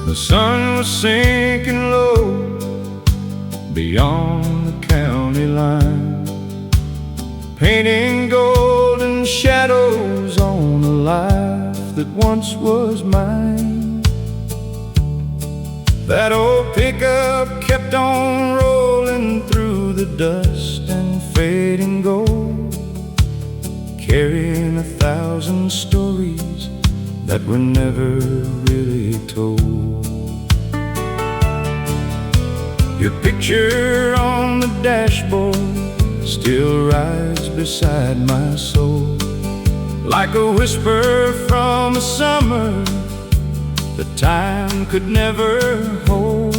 The sun was sinking low beyond the county line, painting golden shadows on a life that once was mine. That old pickup kept on rolling through the dust and fading gold, carrying 1,000 stories that were never really told. Your picture on the dashboard still rides beside my soul, like a whisper from a summer that time could never hold.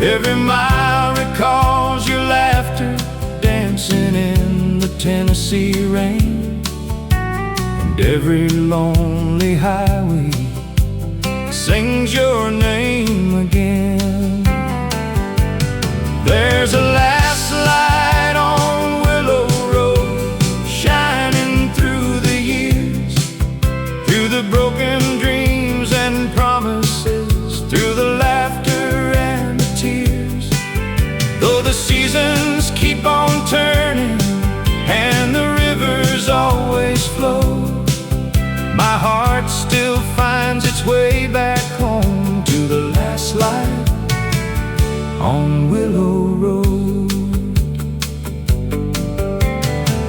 Every mile recalls your laughter dancing in the Tennessee rain, and every lonely highway sings your name again. There's a last light on Willow Road, shining through the years, through the broken dreams and promises, through the laughter and the tears. Though the seasons keep on turning and the rivers always flow, my heart still finds its way back home to the last light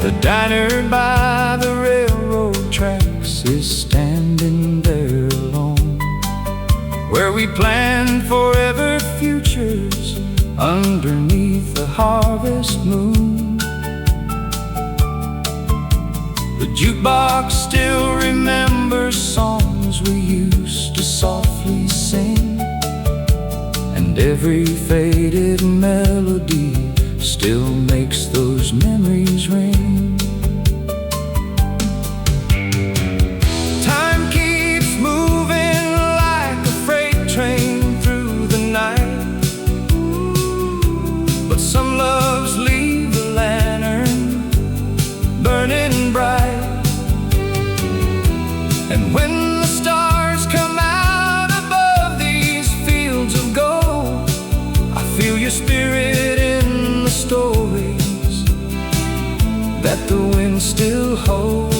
The diner by the railroad tracks is standing there alone, where we planned forever futures underneath the harvest moon. The jukebox still remembers songs we used to softly sing, and every faded melody still makes those memories ring. Time keeps moving like a freight train through the night, but some loves leave the lantern burning bright. And when the stars come out above these fields of gold, I feel your spirit in the stories that the wind still holds.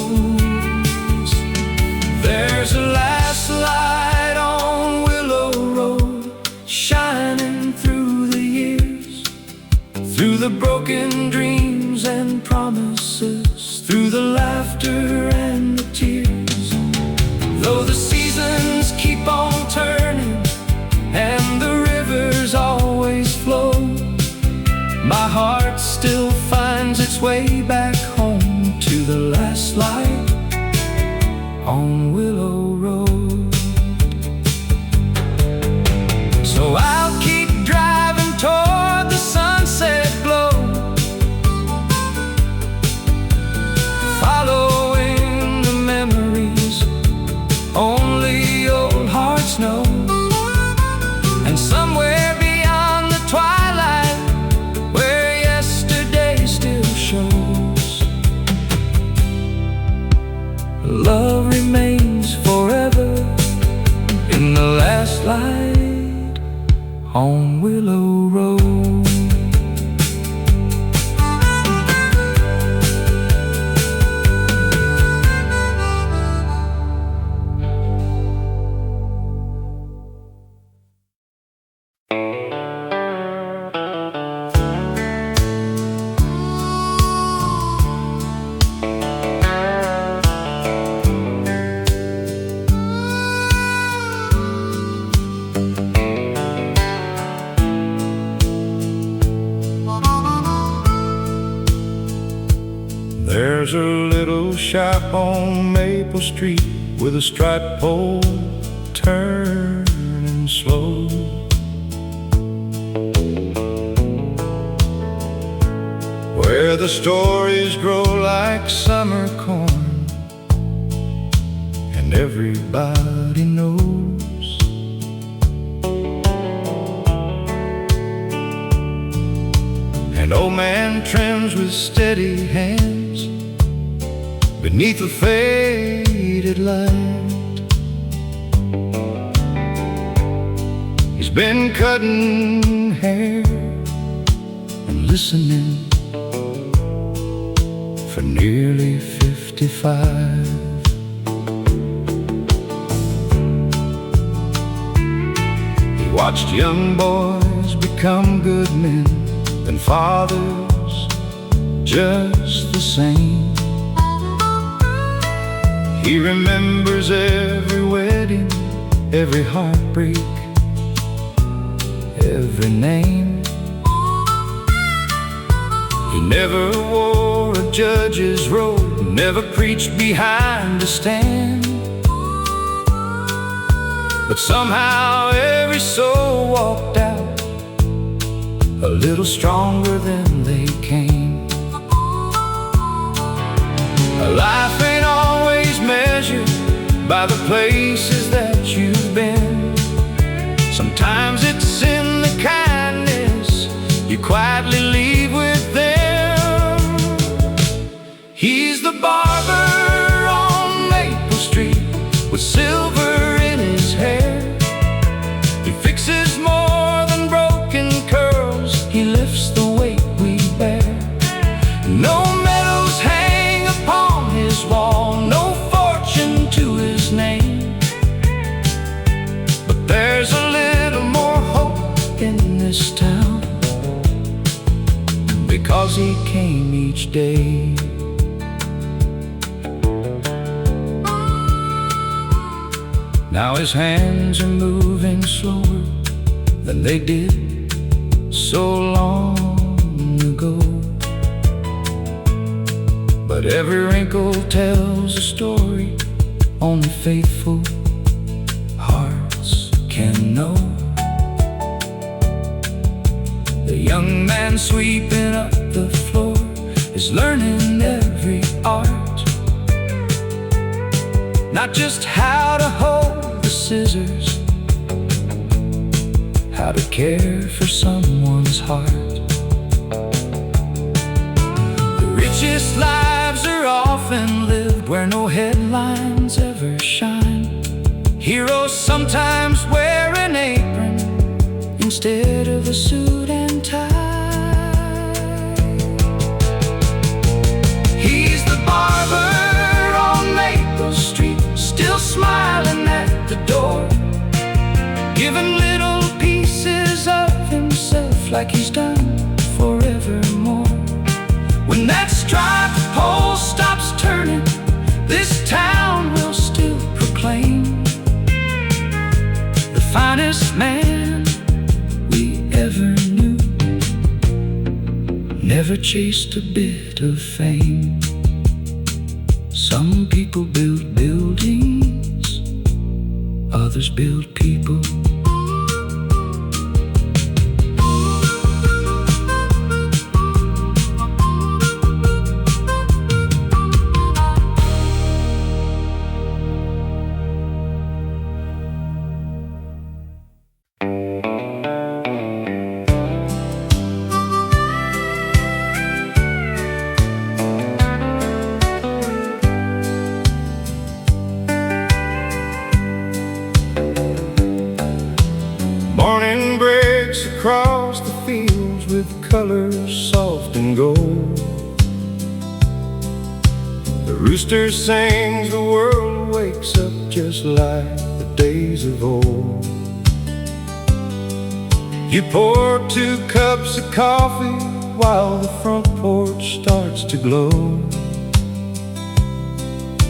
There's a last light on Willow Road, shining through the years, through the broken dreams and promises, through the laughter and the tears. Though the seasons keep on turning and the rivers always flow, my heart still finds its way back home to the last light on Willow Road. So I'll keep driving toward the sunset glow, following the memories only old hearts know. And somewhere beyond the twilight, where yesterday still shows, love remains forever in the last light on Willow Road. There's a little shop on Maple Street with a striped pole turning slow. Where the stories grow like summer corn, and everybody knows. An old man trims with steady hands beneath a faded light. He's been cutting hair and listening for nearly 55. He watched young boys become good men, then fathers just the same. He remembers every wedding, every heartbreak, every name. He never wore a judge's robe, never preached behind a stand, but somehow every soul walked out a little stronger than they came. Life ain't always measured by the places that you've been. Sometimes it's in the kindness you quietly leave with them. He's the barber on Maple Street with silver in his hair. He fixes more than broken curls, he lifts the weight we bear. No medals hang upon his wall, no fortune to his name, but there's a little more hope in this town, because he came each day Now his hands are moving slower than they did so long ago. But every wrinkle tells a story only faithful hearts can know. The young man sweeping up the floor is learning every art, not just how to hold the scissors, how to care for someone's heart. The richest lives are often lived where no headlines ever shine. Heroes sometimes wear an apron instead of a suit and tie. He's the barber on Maple Street, still smiling at the door, giving little pieces of himself like he's done forevermore. When that striped pole stops turning, this town will still proclaim the finest man we ever knew never chased a bit of fame. Some people build buildings, others build people. Morning breaks across the fields with colors soft and gold. The rooster sings, the world wakes up just like the days of old. You pour 2 cups of coffee while the front porch starts to glow.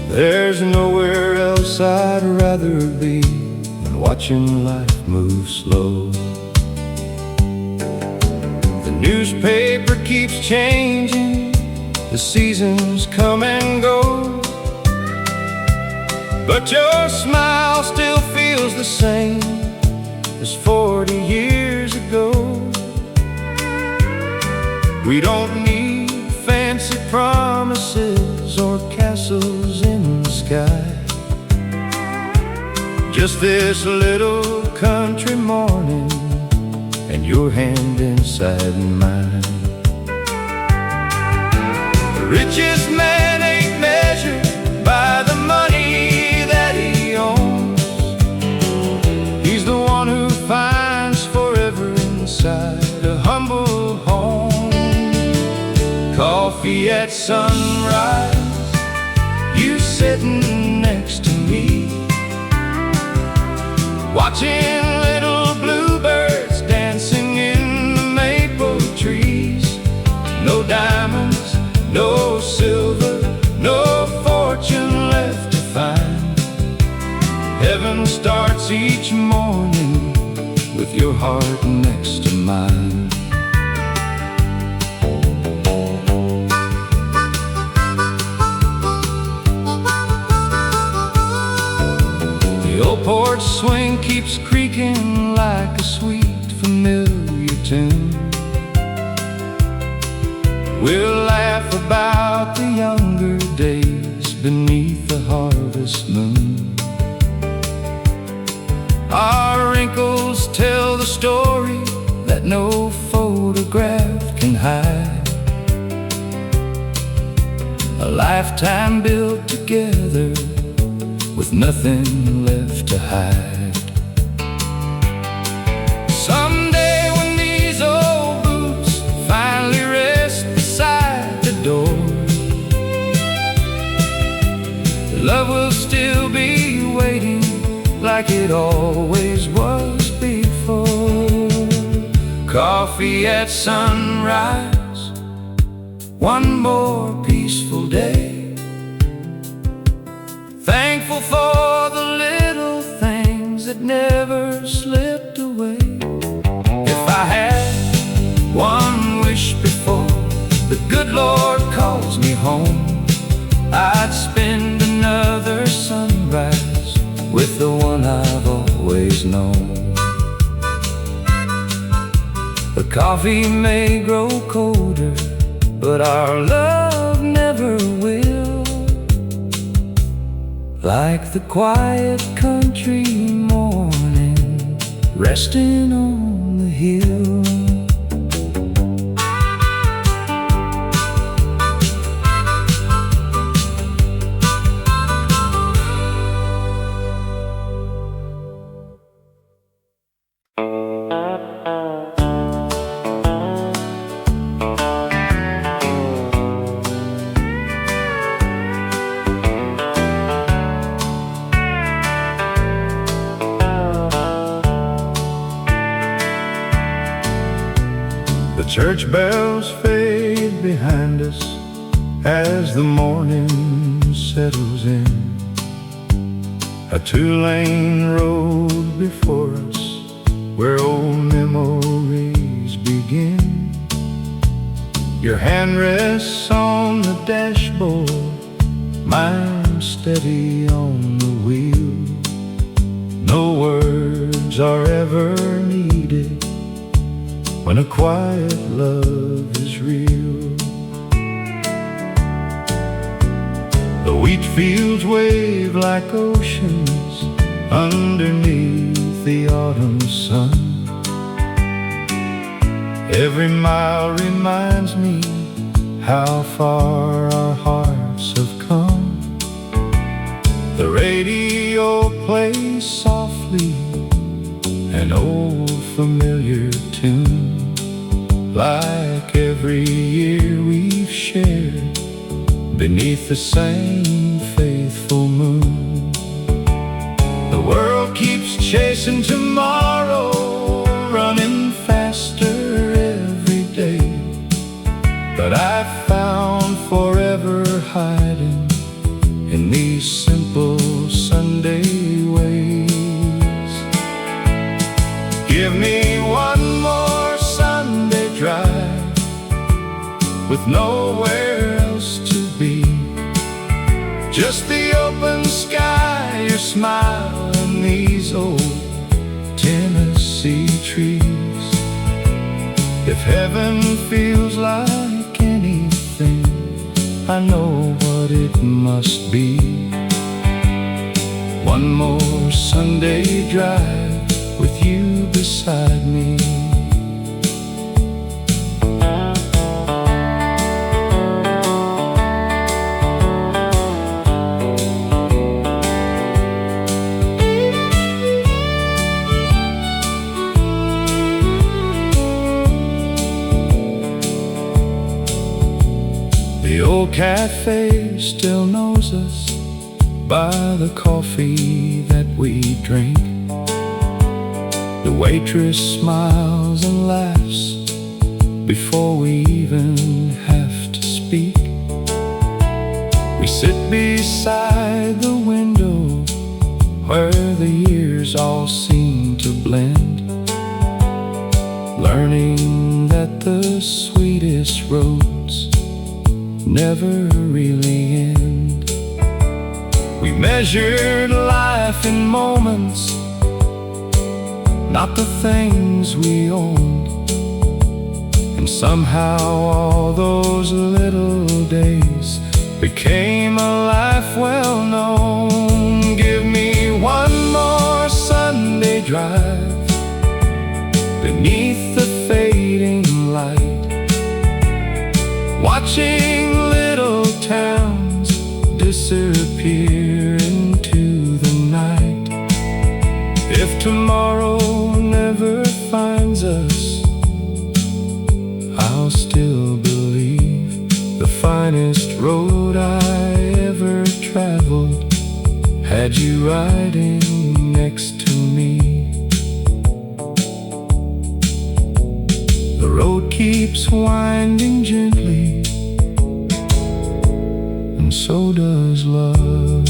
There's nowhere else I'd rather be than watching life move slow. The newspaper keeps changing, the seasons come and go, but your smile still feels the same as 40 years ago. We don't need fancy promises or castles in the sky, just this little country morning and your hand inside mine. The richest man ain't measured by the money that he owns. He's the one who finds forever inside a humble home. Coffee at sunrise, you sitting next to me, watching little bluebirds dancing in the maple trees. No diamonds, no silver, no fortune left to find. Heaven starts each morning with your heart next to mine. The old porch swing keeps creaking like a sweet familiar tune. We'll laugh about the younger days beneath the harvest moon. Our wrinkles tell the story that no photograph can hide. A lifetime built together with nothing left to hide. Someday when these old boots finally rest beside the door, love will still be waiting like it always was before. Coffee at sunrise, one more peaceful day. Thankful for the little things I'd spend another sunrise with the one I've always known. The coffee may grow colder, but our love never will. Like the quiet country morning, resting on the hill. The church bells fade behind us as the morning settles in. A two-lane road before us where old memories begin. Your hand rests on the dashboard, mine steady on the wheel. No words are ever needed when a quiet love is real. The wheat fields wave like oceans underneath the autumn sun. Every mile reminds me how far our hearts have come. The radio plays softly an old familiar tune. Like every year we've shared beneath the same faithful moon. The world keeps chasing tomorrow, running faster every day. But I found forever hiding in these simple Sunday ways. Give me one more Sunday drive with nowhere else to be. Just the open sky, your smile, and these old Tennessee trees. If heaven feels like anything, I know what it must be. One more Sunday drive with you beside me. The old cafe still knows us by the coffee that we drink. The waitress smiles and laughs before we even have to speak. We sit beside the window where the years all seem to blend, learning that the sweetest roads never really end. We measured life in moments, not the things we owned. And somehow all those little days became a life well known. Give me one more Sunday drive beneath the fading light, watching little towns disappear into the night. If tomorrow never finds us, I'll still believe the finest road I ever traveled had you riding next to me. The road keeps winding gently, and so does love.